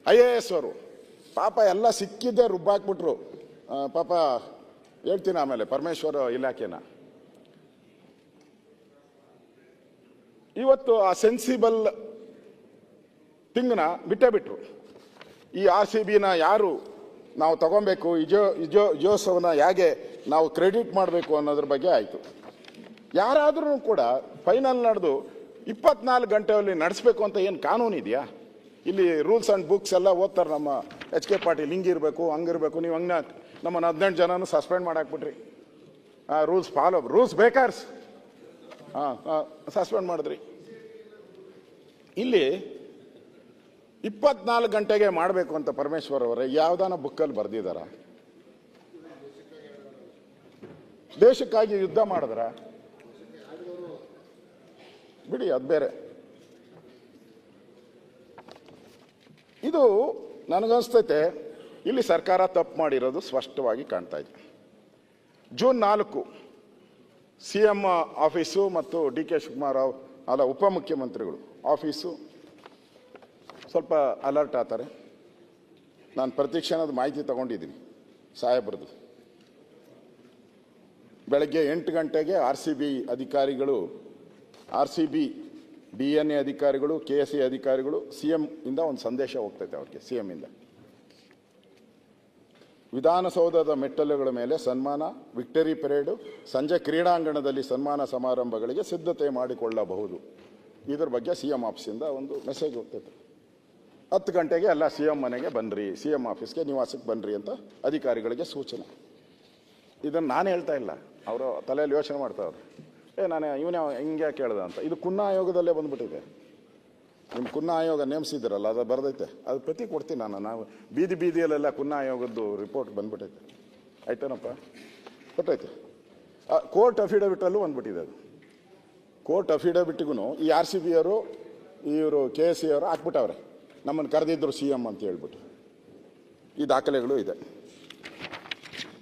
IAS ಅವರು ಪಾಪ ಎಲ್ಲ ಸಿಕ್ಕಿದ್ದೇ ರುಬ್ಬಾಕ್ಬಿಟ್ರು. ಪಾಪ ಹೇಳ್ತೀನಿ ಆಮೇಲೆ ಪರಮೇಶ್ವರ ಇಲಾಖೆನ. ಇವತ್ತು ಆ ಸೆನ್ಸಿಬಲ್ ಥಿಂಗ್ನ ಬಿಟ್ಟೇ ಬಿಟ್ರು. ಈ RCBನ ಯಾರು ನಾವು ತಗೊಬೇಕು, ಇಜೋಸವನ್ನ ಹೇಗೆ ನಾವು ಕ್ರೆಡಿಟ್ ಮಾಡಬೇಕು ಅನ್ನೋದ್ರ ಬಗ್ಗೆ ಆಯಿತು. ಯಾರಾದ್ರೂ ಕೂಡ ಫೈನಲ್ ನಡೆದು 24 ಗಂಟೆಯಲ್ಲಿ ನಡೆಸಬೇಕು ಅಂತ ಏನು ಕಾನೂನು ಇದೆಯಾ? ಇಲ್ಲಿ ರೂಲ್ಸ್ ಆ್ಯಂಡ್ ಬುಕ್ಸ್ ಎಲ್ಲ ಓದ್ತಾರೆ ನಮ್ಮ HK ಪಾಟೀಲ್. ಹಿಂಗಿರಬೇಕು ಹಂಗಿರಬೇಕು. ನೀವು ಹಂಗೆ ನಮ್ಮನ್ನು 18 ಜನನೂ ಸಸ್ಪೆಂಡ್ ಮಾಡಾಕ್ಬಿಟ್ರಿ. ರೂಲ್ಸ್ ಬೇಕರ್ಸ್ ಸಸ್ಪೆಂಡ್ ಮಾಡಿದ್ರಿ. ಇಲ್ಲಿ 24 ಗಂಟೆಗೆ ಮಾಡಬೇಕು ಅಂತ ಪರಮೇಶ್ವರ್ ಅವರೇ ಯಾವ್ದಾನ ಬುಕ್ಕಲ್ಲಿ ಬರ್ದಿದಾರ? ದೇಶಕ್ಕಾಗಿ ಯುದ್ಧ ಮಾಡಿದ್ರ? ಬಿಡಿ, ಅದು ಬೇರೆ. ಇದು ನನಗನ್ಸ್ತೈತೆ ಇಲ್ಲಿ ಸರ್ಕಾರ ತಪ್ಪು ಮಾಡಿರೋದು ಸ್ಪಷ್ಟವಾಗಿ ಕಾಣ್ತಾ ಇದೆ. ಜೂನ್ 4 CM ಆಫೀಸು ಮತ್ತು DK ಶಿವಕುಮಾರ್ ಅಲ್ಲ ಉಪಮುಖ್ಯಮಂತ್ರಿಗಳು ಆಫೀಸು ಸ್ವಲ್ಪ ಅಲರ್ಟ್ ಆಗ್ತಾರೆ. ನಾನು ಪ್ರತಿಕ್ಷಣದ ಮಾಹಿತಿ ತಗೊಂಡಿದ್ದೀನಿ ಸಾಹೇಬ್ರದ್ದು. ಬೆಳಗ್ಗೆ 8 ಗಂಟೆಗೆ RCB ಅಧಿಕಾರಿಗಳು, RCB DNA ಅಧಿಕಾರಿಗಳು, KSA ಅಧಿಕಾರಿಗಳು CM ಇಂದ ಒಂದು ಸಂದೇಶ ಹೋಗ್ತೈತೆ ಅವ್ರಿಗೆ. CM ಇಂದ ವಿಧಾನಸೌಧದ ಮೆಟ್ಟಲುಗಳ ಮೇಲೆ ಸನ್ಮಾನ, ವಿಕ್ಟರಿ ಪರೇಡು, ಸಂಜೆ ಕ್ರೀಡಾಂಗಣದಲ್ಲಿ ಸನ್ಮಾನ ಸಮಾರಂಭಗಳಿಗೆ ಸಿದ್ಧತೆ ಮಾಡಿಕೊಳ್ಳಬಹುದು. ಇದ್ರ ಬಗ್ಗೆ CM ಆಫೀಸಿಂದ ಒಂದು ಮೆಸೇಜ್ ಹೋಗ್ತೈತೆ. 10 ಗಂಟೆಗೆ ಎಲ್ಲ CM ಮನೆಗೆ ಬನ್ನಿರಿ, CM ಆಫೀಸ್ಗೆ ನಿವಾಸಕ್ಕೆ ಬನ್ನಿರಿ ಅಂತ ಅಧಿಕಾರಿಗಳಿಗೆ ಸೂಚನೆ. ಇದನ್ನು ನಾನು ಹೇಳ್ತಾ ಇಲ್ಲ, ಅವರು ತಲೆಯಲ್ಲಿ ಯೋಚನೆ ಮಾಡ್ತಾವ್ರು. ನಾನು ಇವನೇ ಹಿಂಗೆ ಕೇಳ್ದ ಅಂತ. ಇದು ಕುನ್ನ ಆಯೋಗದಲ್ಲೇ ಬಂದ್ಬಿಟ್ಟಿದೆ. ನಿಮ್ಮ ಕುನ್ನ ಆಯೋಗ ನೇಮಿಸಿದ್ರಲ್ಲ, ಅದು ಬರೆದೈತೆ. ಅದು ಪ್ರತಿ ಕೊಡ್ತೀನಿ ನಾವು ಬೀದಿಯಲ್ಲೆಲ್ಲ ಕುನ್ನ ಆಯೋಗದ್ದು ರಿಪೋರ್ಟ್ ಬಂದ್ಬಿಟ್ಟೈತೆ. ಆಯ್ತೇನಪ್ಪ? ಕೊಟ್ಟೈತೆ. ಕೋರ್ಟ್ ಅಫಿಡವಿಟಲ್ಲೂ ಬಂದ್ಬಿಟ್ಟಿದೆ ಅದು. ಕೋರ್ಟ್ ಅಫಿಡವಿಟ್ಗೂ ಈ RCB ಅವರು, ಇವರು KSA ಅವರು ಹಾಕ್ಬಿಟ್ಟವ್ರೆ, ನಮ್ಮನ್ನು ಕರೆದಿದ್ರು CM ಅಂತ ಹೇಳ್ಬಿಟ್ಟು. ಈ ದಾಖಲೆಗಳು ಇದೆ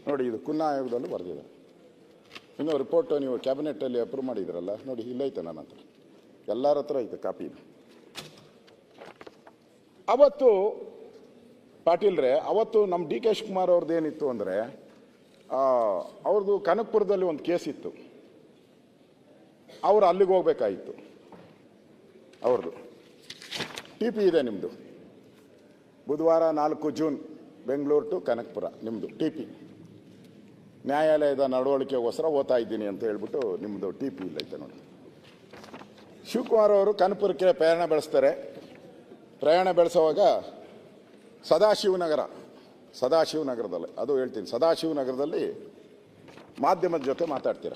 ನೋಡಿ. ಇದು ಕುನ್ನ ಆಯೋಗದಲ್ಲೂ ಬರೆದಿದೆ. ಇನ್ನೂ ರಿಪೋರ್ಟ್ ನೀವು ಕ್ಯಾಬಿನೆಟ್ಟಲ್ಲಿ ಅಪ್ರೂವ್ ಮಾಡಿದ್ರಲ್ಲ ನೋಡಿ, ಇಲ್ಲೈತೆ ನನ್ನ ಹತ್ರ, ಎಲ್ಲರ ಹತ್ರ ಐತೆ ಕಾಪಿ. ಅವತ್ತು ಪಾಟೀಲ್ರೆ, ಅವತ್ತು ನಮ್ಮ DK ಶಿವಕುಮಾರ್ ಅವ್ರದ್ದು ಏನಿತ್ತು ಅಂದರೆ, ಅವ್ರದ್ದು ಕನಕಪುರದಲ್ಲಿ ಒಂದು ಕೇಸ್ ಇತ್ತು. ಅವರು ಅಲ್ಲಿಗೆ ಹೋಗ್ಬೇಕಾಗಿತ್ತು. ಅವ್ರದ್ದು TP ಇದೆ ನಿಮ್ಮದು. ಬುಧವಾರ 4 ಜೂನ್ ಬೆಂಗಳೂರು ಟು ಕನಕಪುರ ನಿಮ್ಮದು TP. ನ್ಯಾಯಾಲಯದ ನಡವಳಿಕೆಗೋಸ್ಕರ ಓದ್ತಾ ಇದ್ದೀನಿ ಅಂತ ಹೇಳ್ಬಿಟ್ಟು ನಿಮ್ಮದು TP ಇಲ್ಲೈತೆ ನೋಡಿ. ಶಿವಕುಮಾರ್ ಅವರು ಕನಕಪುರಕ್ಕೆ ಪ್ರಯಾಣ ಬೆಳೆಸ್ತಾರೆ. ಪ್ರಯಾಣ ಬೆಳೆಸುವಾಗ ಸದಾಶಿವನಗರದಲ್ಲಿ, ಅದು ಹೇಳ್ತೀನಿ, ಸದಾಶಿವನಗರದಲ್ಲಿ ಮಾಧ್ಯಮದ ಜೊತೆ ಮಾತಾಡ್ತೀರ.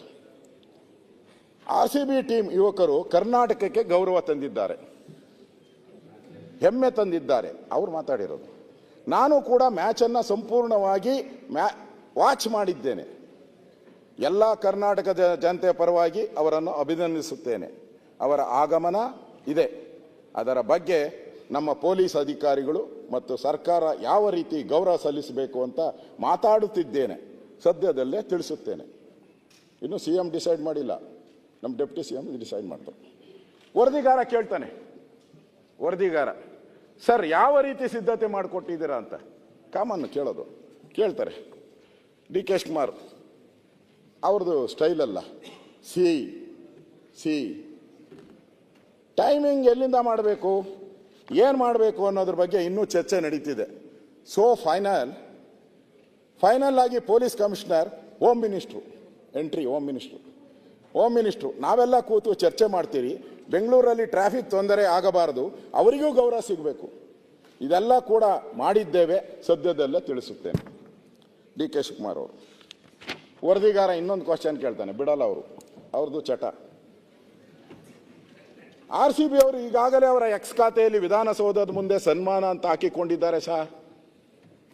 RCB ಟೀಮ್ ಯುವಕರು ಕರ್ನಾಟಕಕ್ಕೆ ಗೌರವ ತಂದಿದ್ದಾರೆ, ಹೆಮ್ಮೆ ತಂದಿದ್ದಾರೆ. ಅವ್ರು ಮಾತಾಡಿರೋದು. ನಾನು ಕೂಡ ಮ್ಯಾಚನ್ನು ಸಂಪೂರ್ಣವಾಗಿ ವಾಚ್ ಮಾಡಿದ್ದೇನೆ. ಎಲ್ಲ ಕರ್ನಾಟಕದ ಜನತೆಯ ಪರವಾಗಿ ಅವರನ್ನು ಅಭಿನಂದಿಸುತ್ತೇನೆ. ಅವರ ಆಗಮನ ಇದೆ. ಅದರ ಬಗ್ಗೆ ನಮ್ಮ ಪೊಲೀಸ್ ಅಧಿಕಾರಿಗಳು ಮತ್ತು ಸರ್ಕಾರ ಯಾವ ರೀತಿ ಗೌರವ ಸಲ್ಲಿಸಬೇಕು ಅಂತ ಮಾತಾಡುತ್ತಿದ್ದೇನೆ. ಸದ್ಯದಲ್ಲೇ ತಿಳಿಸುತ್ತೇನೆ. ಇನ್ನು CM ಡಿಸೈಡ್ ಮಾಡಿಲ್ಲ, ನಮ್ಮ ಡೆಪ್ಟಿ CM ಡಿಸೈಡ್ ಮಾಡ್ತಾರೆ. ವರದಿಗಾರ ಕೇಳ್ತಾನೆ, ವರದಿಗಾರ, ಸರ್ ಯಾವ ರೀತಿ ಸಿದ್ಧತೆ ಮಾಡಿಕೊಟ್ಟಿದ್ದೀರಾ ಅಂತ ಕಾಮನ್ ಕೇಳೋದು. ಕೇಳ್ತಾರೆ. DK ಶಿವಕುಮಾರ್ ಅವ್ರದ್ದು ಸ್ಟೈಲ್ ಅಲ್ಲ, ಸಿ ಟೈಮಿಂಗ್ ಎಲ್ಲಿಂದ ಮಾಡಬೇಕು, ಏನು ಮಾಡಬೇಕು ಅನ್ನೋದ್ರ ಬಗ್ಗೆ ಇನ್ನೂ ಚರ್ಚೆ ನಡೀತಿದೆ. ಸೊ ಫೈನಲ್ ಆಗಿ police commissioner, home minister entry, home minister ನಾವೆಲ್ಲ ಕೂತು ಚರ್ಚೆ ಮಾಡ್ತೀರಿ, ಬೆಂಗಳೂರಲ್ಲಿ ಟ್ರಾಫಿಕ್ ತೊಂದರೆ ಆಗಬಾರದು, ಅವರಿಗೂ ಗೌರವ ಸಿಗಬೇಕು. ಇದೆಲ್ಲ ಕೂಡ ಮಾಡಿದ್ದೇವೆ, ಸದ್ಯದಲ್ಲೇ ತಿಳಿಸುತ್ತೇನೆ. ಡಿ ಕೆ ಶಿವಕುಮಾರ್ ಅವರು ವರದಿಗಾರ ಇನ್ನೊಂದು ಕ್ವಶನ್ ಕೇಳ್ತಾನೆ, ಬಿಡಲ್ಲ ಅವ್ರದ್ದು ಚಟ. RCB ಅವರು ಈಗಾಗಲೇ ಅವರ ಎಕ್ಸ್ ಖಾತೆಯಲ್ಲಿ ವಿಧಾನಸೌಧದ ಮುಂದೆ ಸನ್ಮಾನ ಅಂತ ಹಾಕಿಕೊಂಡಿದ್ದಾರೆ ಸರ್.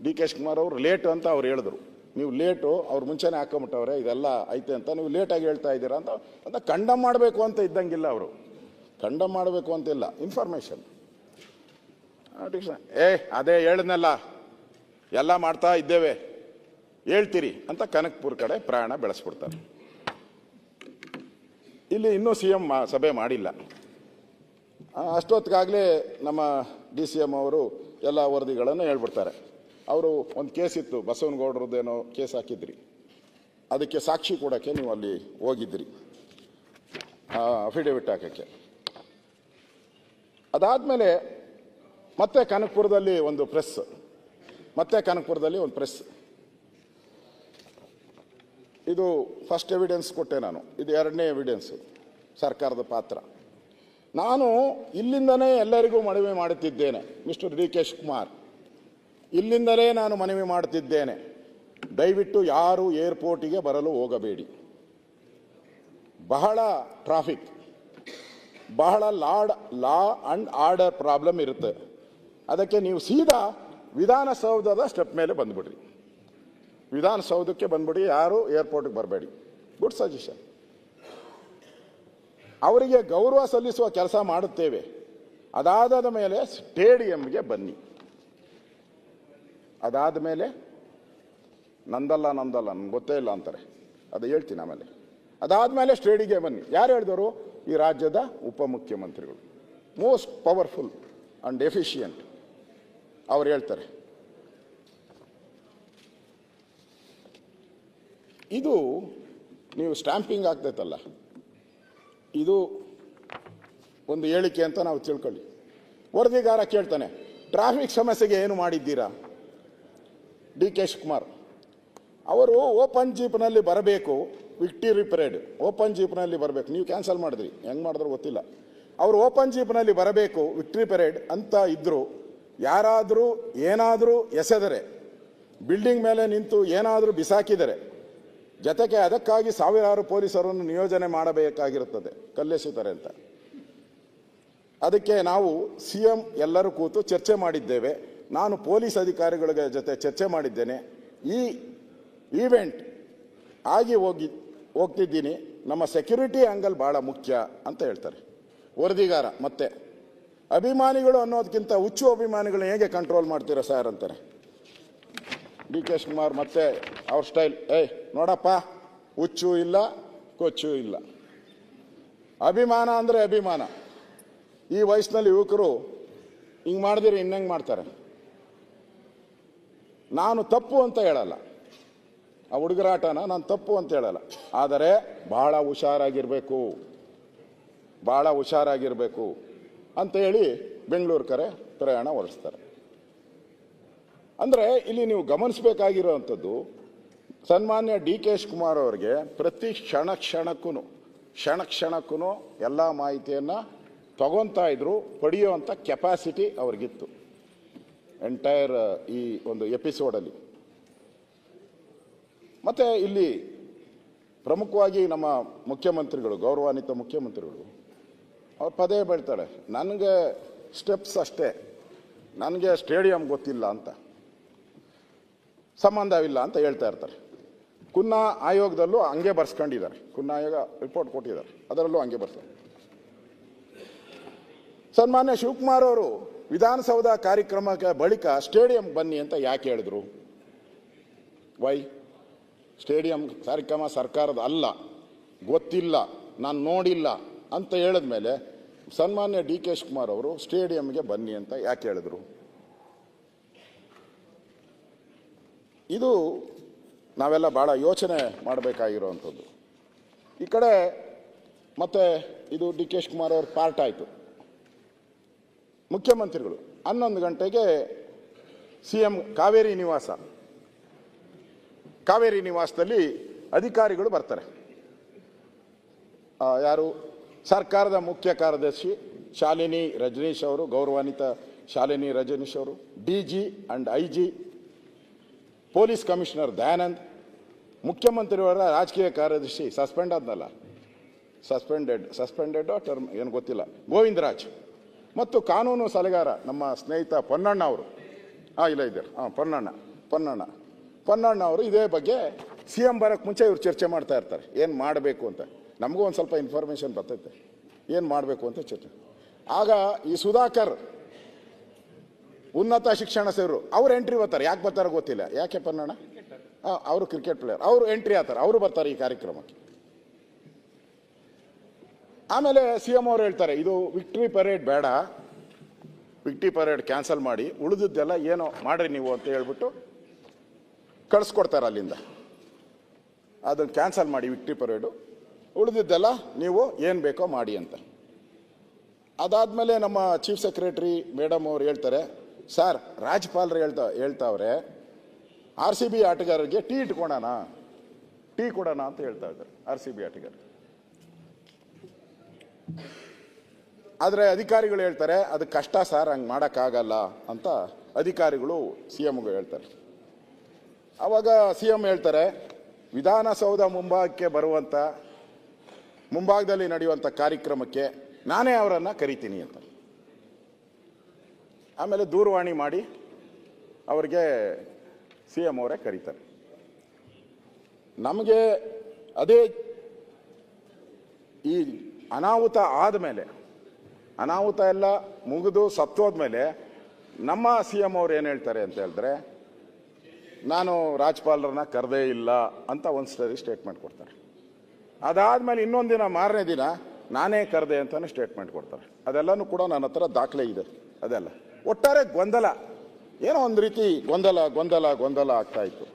ಡಿ ಕೆ ಶಿವಕುಮಾರ್ ಅವರು ಲೇಟ್ ಅಂತ ಅವ್ರು ಹೇಳಿದ್ರು. ನೀವು ಲೇಟು, ಅವ್ರು ಮುಂಚೆನೇ ಹಾಕೊಂಬಿಟ್ಟವ್ರೆ, ಇದೆಲ್ಲ ಐತೆ ಅಂತ ನೀವು ಲೇಟಾಗಿ ಹೇಳ್ತಾ ಇದ್ದೀರಾ ಅಂತ ಕಂಡಮ್ ಮಾಡಬೇಕು ಅಂತ ಇದ್ದಂಗಿಲ್ಲ. ಅವರು ಕಂಡಮ್ ಮಾಡಬೇಕು ಅಂತಿಲ್ಲ, ಇನ್ಫಾರ್ಮೇಶನ್. ಅದೇ ಹೇಳಿದ್ನಲ್ಲ, ಎಲ್ಲ ಮಾಡ್ತಾ ಇದ್ದೇವೆ ಹೇಳ್ತೀರಿ ಅಂತ ಕನಕಪುರ ಕಡೆ ಪ್ರಯಾಣ ಬೆಳೆಸ್ಬಿಡ್ತಾರೆ. ಇಲ್ಲಿ ಇನ್ನೂ CM ಸಭೆ ಮಾಡಿಲ್ಲ. ಅಷ್ಟೊತ್ತಿಗಾಗಲೇ ನಮ್ಮ DCM ಅವರು ಎಲ್ಲ ವರದಿಗಳನ್ನು ಹೇಳ್ಬಿಡ್ತಾರೆ. ಅವರು ಒಂದು ಕೇಸ್ ಇತ್ತು, ಬಸವನಗೌಡರದ್ದೇನೋ ಕೇಸ್ ಹಾಕಿದ್ರಿ, ಅದಕ್ಕೆ ಸಾಕ್ಷಿ ಕೊಡೋಕ್ಕೆ ನೀವು ಅಲ್ಲಿ ಹೋಗಿದ್ರಿ, ಅಫಿಡೇವಿಟ್ ಹಾಕೋಕ್ಕೆ. ಅದಾದಮೇಲೆ ಮತ್ತೆ ಕನಕಪುರದಲ್ಲಿ ಒಂದು ಪ್ರೆಸ್, ಇದು ಫಸ್ಟ್ ಎವಿಡೆನ್ಸ್ ಕೊಟ್ಟೆ ನಾನು, ಇದು ಎರಡನೇ ಎವಿಡೆನ್ಸು ಸರ್ಕಾರದ ಪಾತ್ರ. ನಾನು ಇಲ್ಲಿಂದನೇ ಎಲ್ಲರಿಗೂ ಮನವಿ ಮಾಡುತ್ತಿದ್ದೇನೆ, ಮಿಸ್ಟರ್ ಡಿ ಕೆ ಶಿವಕುಮಾರ್, ಇಲ್ಲಿಂದಲೇ ನಾನು ಮನವಿ ಮಾಡುತ್ತಿದ್ದೇನೆ, ದಯವಿಟ್ಟು ಯಾರು ಏರ್ಪೋರ್ಟಿಗೆ ಬರಲು ಹೋಗಬೇಡಿ. ಬಹಳ ಟ್ರಾಫಿಕ್, ಬಹಳ ಲಾ ಅಂಡ್ ಆರ್ಡರ್ ಪ್ರಾಬ್ಲಮ್ ಇರುತ್ತೆ. ಅದಕ್ಕೆ ನೀವು ಸೀದಾ ವಿಧಾನಸೌಧದ ಸ್ಟೆಪ್ ಮೇಲೆ ಬಂದ್ಬಿಡ್ರಿ, ವಿಧಾನಸೌಧಕ್ಕೆ ಬಂದ್ಬಿಡಿ, ಯಾರು ಏರ್ಪೋರ್ಟ್ಗೆ ಬರಬೇಡಿ. Good suggestion. ಅವರಿಗೆ ಗೌರವ ಸಲ್ಲಿಸುವ ಕೆಲಸ ಮಾಡುತ್ತೇವೆ. ಅದಾದ ಮೇಲೆ ಸ್ಟೇಡಿಯಂಗೆ ಬನ್ನಿ. ಅದಾದ ಮೇಲೆ ನಂದಲ್ಲ ನನಗೆ ಗೊತ್ತೇ ಇಲ್ಲ ಅಂತಾರೆ, ಅದು ಹೇಳ್ತೀನಿ ಆಮೇಲೆ. ಅದಾದಮೇಲೆ ಸ್ಟೇಡಿಯಂಗೆ ಬನ್ನಿ. ಯಾರು ಹೇಳಿದವರು? ಈ ರಾಜ್ಯದ ಉಪಮುಖ್ಯಮಂತ್ರಿಗಳು, ಮೋಸ್ಟ್ ಪವರ್ಫುಲ್ ಅಂಡ್ ಎಫಿಷಿಯಂಟ್, ಅವ್ರು ಹೇಳ್ತಾರೆ. ಇದು ನೀವು ಸ್ಟ್ಯಾಂಪಿಂಗ್ ಆಗ್ತೈತಲ್ಲ, ಇದು ಒಂದು ಹೇಳಿಕೆ ಅಂತ ನಾವು ತಿಳ್ಕೊಳ್ಳಿ. ವರದಿಗಾರ ಕೇಳ್ತಾನೆ, ಟ್ರಾಫಿಕ್ ಸಮಸ್ಯೆಗೆ ಏನು ಮಾಡಿದ್ದೀರಾ? ಡಿ ಕೆ ಶಿವಕುಮಾರ್ ಅವರು ಓಪನ್ ಜೀಪ್ನಲ್ಲಿ ಬರಬೇಕು, ವಿಕ್ಟರಿ ಪರೇಡ್ ಓಪನ್ ಜೀಪ್ನಲ್ಲಿ ಬರಬೇಕು. ನೀವು ಕ್ಯಾನ್ಸಲ್ ಮಾಡಿದ್ರಿ, ಹೆಂಗೆ ಮಾಡಿದ್ರು ಗೊತ್ತಿಲ್ಲ. ಅವರು ಓಪನ್ ಜೀಪ್ನಲ್ಲಿ ಬರಬೇಕು, ವಿಕ್ಟರಿ ಪರೇಡ್ ಅಂತ ಇದ್ದರು. ಯಾರಾದರೂ ಏನಾದರೂ ಎಸೆದರೆ, ಬಿಲ್ಡಿಂಗ್ ಮೇಲೆ ನಿಂತು ಏನಾದರೂ ಬಿಸಾಕಿದರೆ, ಜೊತೆಗೆ ಅದಕ್ಕಾಗಿ ಸಾವಿರಾರು ಪೊಲೀಸರನ್ನು ನಿಯೋಜನೆ ಮಾಡಬೇಕಾಗಿರುತ್ತದೆ, ಕಲ್ಲೆಸೆಯುತ್ತಾರೆ ಅಂತ. ಅದಕ್ಕೆ ನಾವು CM ಎಲ್ಲರೂ ಕೂತು ಚರ್ಚೆ ಮಾಡಿದ್ದೇವೆ. ನಾನು ಪೊಲೀಸ್ ಅಧಿಕಾರಿಗಳ ಜೊತೆ ಚರ್ಚೆ ಮಾಡಿದ್ದೇನೆ. ಈ ಈವೆಂಟ್ ಆಗಿ ಹೋಗ್ತಿದ್ದೀನಿ, ನಮ್ಮ ಸೆಕ್ಯೂರಿಟಿ ಆ್ಯಂಗಲ್ ಭಾಳ ಮುಖ್ಯ ಅಂತ ಹೇಳ್ತಾರೆ ವರದಿಗಾರ. ಮತ್ತೆ ಅಭಿಮಾನಿಗಳು ಅನ್ನೋದಕ್ಕಿಂತ ಹುಚ್ಚು ಅಭಿಮಾನಿಗಳನ್ನ ಹೇಗೆ ಕಂಟ್ರೋಲ್ ಮಾಡ್ತೀರಾ ಸರ್ ಅಂತಾರೆ ಡಿ ಕೆ ಶಿವಕುಮಾರ್. ಮತ್ತೆ ಅವ್ರ ಸ್ಟೈಲ್, ನೋಡಪ್ಪ, ಹುಚ್ಚು ಇಲ್ಲ, ಕೊಚ್ಚು ಇಲ್ಲ, ಅಭಿಮಾನ ಅಂದರೆ ಅಭಿಮಾನ. ಈ ವಯಸ್ಸಿನಲ್ಲಿ ಯುವಕರು ಹಿಂಗೆ ಮಾಡಿದಿರಿ ಇನ್ನಂಗೆ ಮಾಡ್ತಾರೆ. ನಾನು ತಪ್ಪು ಅಂತ ಹೇಳಲ್ಲ, ಆ ಹುಡುಗರಾಟನ ನಾನು ತಪ್ಪು ಅಂತ ಹೇಳಲ್ಲ, ಆದರೆ ಭಾಳ ಹುಷಾರಾಗಿರಬೇಕು ಅಂತ ಹೇಳಿ ಬೆಂಗಳೂರು ಕರೆ ಪ್ರಯಾಣ ಹೊರಡಿಸ್ತಾರೆ. ಅಂದರೆ ಇಲ್ಲಿ ನೀವು ಗಮನಿಸಬೇಕಾಗಿರೋವಂಥದ್ದು, ಸನ್ಮಾನ್ಯ ಡಿ ಕೆ ಶಿವಕುಮಾರ್ ಅವರಿಗೆ ಪ್ರತಿ ಕ್ಷಣಕ್ಕೂ ಎಲ್ಲ ಮಾಹಿತಿಯನ್ನು ತಗೊತಾ ಇದ್ರು, ಪಡೆಯುವಂಥ ಕೆಪಾಸಿಟಿ ಅವ್ರಿಗಿತ್ತು ಎಂಟೈರ್ ಈ ಒಂದು ಎಪಿಸೋಡಲ್ಲಿ. ಮತ್ತು ಇಲ್ಲಿ ಪ್ರಮುಖವಾಗಿ ನಮ್ಮ ಮುಖ್ಯಮಂತ್ರಿಗಳು, ಗೌರವಾನ್ವಿತ ಮುಖ್ಯಮಂತ್ರಿಗಳು, ಅವ್ರು ಪದೇ ಬೆಳ್ತಾರೆ, ನನಗೆ ಸ್ಟೆಪ್ಸ್ ಅಷ್ಟೇ, ನನಗೆ ಸ್ಟೇಡಿಯಂ ಗೊತ್ತಿಲ್ಲ ಅಂತ, ಸಂಬಂಧವಿಲ್ಲ ಅಂತ ಹೇಳ್ತಾ ಇರ್ತಾರೆ. ಕುನ್ನಾ ಆಯೋಗದಲ್ಲೂ ಹಂಗೆ ಬರ್ಸ್ಕೊಂಡಿದ್ದಾರೆ, ಕುನ್ನಾ ಆಯೋಗ ರಿಪೋರ್ಟ್ ಕೊಟ್ಟಿದ್ದಾರೆ, ಅದರಲ್ಲೂ ಹಂಗೆ ಬರ್ತಾರೆ. ಸನ್ಮಾನ್ಯ ಶಿವಕುಮಾರ್ ಅವರು ವಿಧಾನಸೌಧ ಕಾರ್ಯಕ್ರಮಕ್ಕೆ ಬಳಿಕ ಸ್ಟೇಡಿಯಂ ಬನ್ನಿ ಅಂತ ಯಾಕೆ ಹೇಳಿದ್ರು? ವೈ? ಸ್ಟೇಡಿಯಂ ಕಾರ್ಯಕ್ರಮ ಸರ್ಕಾರದ ಅಲ್ಲ, ಗೊತ್ತಿಲ್ಲ, ನಾನು ನೋಡಿಲ್ಲ ಅಂತ ಹೇಳಿದ್ಮೇಲೆ ಸನ್ಮಾನ್ಯ ಡಿ ಕೆ ಶಿವಕುಮಾರ್ ಅವರು ಸ್ಟೇಡಿಯಂಗೆ ಬನ್ನಿ ಅಂತ ಯಾಕೆ ಹೇಳಿದ್ರು? ಇದು ನಾವೆಲ್ಲ ಭಾಳ ಯೋಚನೆ ಮಾಡಬೇಕಾಗಿರೋವಂಥದ್ದು. ಈ ಕಡೆ ಮತ್ತೆ ಇದು ಡಿ ಕೆ ಶಿವಕುಮಾರ್ ಅವ್ರ ಪಾರ್ಟ್ ಆಯಿತು. ಮುಖ್ಯಮಂತ್ರಿಗಳು 11 ಗಂಟೆಗೆ CM ಕಾವೇರಿ ನಿವಾಸ ಕಾವೇರಿ ನಿವಾಸದಲ್ಲಿ ಅಧಿಕಾರಿಗಳು ಬರ್ತಾರೆ. ಯಾರು ಸರ್ಕಾರದ ಮುಖ್ಯ ಕಾರ್ಯದರ್ಶಿ ಶಾಲಿನಿ ರಜನೀಶ್ ಅವರು, ಗೌರವಾನ್ವಿತ ಶಾಲಿನಿ ರಜನೀಶ್ ಅವರು, DG and IG, police commissioner Dayanand, ಮುಖ್ಯಮಂತ್ರಿಯವರ ರಾಜಕೀಯ ಕಾರ್ಯದರ್ಶಿ ಸಸ್ಪೆಂಡ್ ಆದ್ನಲ್ಲ, ಸಸ್ಪೆಂಡೆಡ್ ಟರ್ಮ್ ಏನು ಗೊತ್ತಿಲ್ಲ, ಗೋವಿಂದರಾಜ್, ಮತ್ತು ಕಾನೂನು ಸಲಹೆಗಾರ ನಮ್ಮ ಸ್ನೇಹಿತ ಪೊನ್ನಣ್ಣ ಅವರು, ಇಲ್ಲ ಇದ್ದಾರೆ, ಪೊನ್ನಣ್ಣ ಅವರು ಇದೇ ಬಗ್ಗೆ CM ಬರೋಕ್ಕೆ ಮುಂಚೆ ಇವ್ರು ಚರ್ಚೆ ಮಾಡ್ತಾ ಇರ್ತಾರೆ, ಏನು ಮಾಡಬೇಕು ಅಂತ. ನಮಗೂ ಒಂದು ಸ್ವಲ್ಪ ಇನ್ಫಾರ್ಮೇಷನ್ ಬರ್ತೈತೆ ಏನು ಮಾಡಬೇಕು ಅಂತ ಚರ್ಚೆ. ಆಗ ಈ ಸುಧಾಕರ್ ಉನ್ನತ ಶಿಕ್ಷಣ ಸಚಿವರು ಅವ್ರು ಎಂಟ್ರಿ ಬರ್ತಾರೆ. ಯಾಕೆ ಬರ್ತಾರೋ ಗೊತ್ತಿಲ್ಲ. ಯಾಕೆ ಪೊನ್ನಣ್ಣ? ಅವರು ಕ್ರಿಕೆಟ್ ಪ್ಲೇಯರ್, ಅವರು ಎಂಟ್ರಿ ಆಗ್ತಾರೆ, ಅವರು ಬರ್ತಾರೆ ಈ ಕಾರ್ಯಕ್ರಮಕ್ಕೆ. ಆಮೇಲೆ CM ಅವರು ಹೇಳ್ತಾರೆ, ಇದು ವಿಕ್ಟ್ರಿ ಪರೇಡ್ ಬೇಡ, ವಿಕ್ಟ್ರಿ ಪರೇಡ್ ಕ್ಯಾನ್ಸಲ್ ಮಾಡಿ, ಉಳಿದಿದ್ದೆಲ್ಲ ಏನೋ ಮಾಡ್ರಿ ನೀವು ಅಂತ ಹೇಳ್ಬಿಟ್ಟು ಕಳಿಸ್ಕೊಡ್ತಾರೆ ಅಲ್ಲಿಂದ. ಅದನ್ನು ಕ್ಯಾನ್ಸಲ್ ಮಾಡಿ ವಿಕ್ಟ್ರಿ ಪರೇಡು, ಉಳಿದಿದ್ದೆಲ್ಲ ನೀವು ಏನು ಬೇಕೋ ಮಾಡಿ ಅಂತ. ಅದಾದಮೇಲೆ ನಮ್ಮ ಚೀಫ್ ಸೆಕ್ರೆಟರಿ ಮೇಡಮ್ ಅವ್ರು ಹೇಳ್ತಾರೆ, ಸರ್ ರಾಜ್ಯಪಾಲರು ಹೇಳ್ತಾವ್ರೆ RCB ಆಟಗಾರರಿಗೆ ಟೀ ಕೊಡೋಣ ಅಂತ ಹೇಳ್ತಾ ಇದ್ದಾರೆ RCB ಆಟಗಾರರು. ಆದರೆ ಅಧಿಕಾರಿಗಳು ಹೇಳ್ತಾರೆ ಅದು ಕಷ್ಟ ಸರ್, ಹಂಗೆ ಮಾಡೋಕ್ಕಾಗಲ್ಲ ಅಂತ ಅಧಿಕಾರಿಗಳು CMಗೆ ಹೇಳ್ತಾರೆ. ಆವಾಗ CM ಹೇಳ್ತಾರೆ, ವಿಧಾನಸೌಧ ಮುಂಭಾಗದಲ್ಲಿ ನಡೆಯುವಂಥ ಕಾರ್ಯಕ್ರಮಕ್ಕೆ ನಾನೇ ಅವರನ್ನು ಕರಿತೀನಿ ಅಂತ. ಆಮೇಲೆ ದೂರವಾಣಿ ಮಾಡಿ ಅವರಿಗೆ CM ಅವರೇ ಕರೀತಾರೆ. ನಮಗೆ ಅದೇ ಈ ಅನಾಹುತ ಆದಮೇಲೆ, ಅನಾಹುತ ಎಲ್ಲ ಮುಗಿದು ಸತ್ತೋದ್ಮೇಲೆ ನಮ್ಮ CM ಅವ್ರು ಏನು ಹೇಳ್ತಾರೆ ಅಂತ ಹೇಳಿದ್ರೆ, ನಾನು ರಾಜ್ಯಪಾಲರನ್ನ ಕರೆದೇ ಇಲ್ಲ ಅಂತ ಒಂದು ಸರಿ ಸ್ಟೇಟ್ಮೆಂಟ್ ಕೊಡ್ತಾರೆ. ಅದಾದಮೇಲೆ ಇನ್ನೊಂದು ದಿನ, ಮಾರನೇ ದಿನ ನಾನೇ ಕರೆದೆ ಅಂತಾನೆ ಸ್ಟೇಟ್ಮೆಂಟ್ ಕೊಡ್ತಾರೆ. ಅದೆಲ್ಲನೂ ಕೂಡ ನನ್ನ ಹತ್ರ ದಾಖಲೆ ಇದೆ. ಅದೆಲ್ಲ ಒಟ್ಟಾರೆ ಗೊಂದಲ, ಏನೋ ಒಂದು ರೀತಿ ಗೊಂದಲ ಆಗ್ತಾ ಇತ್ತು.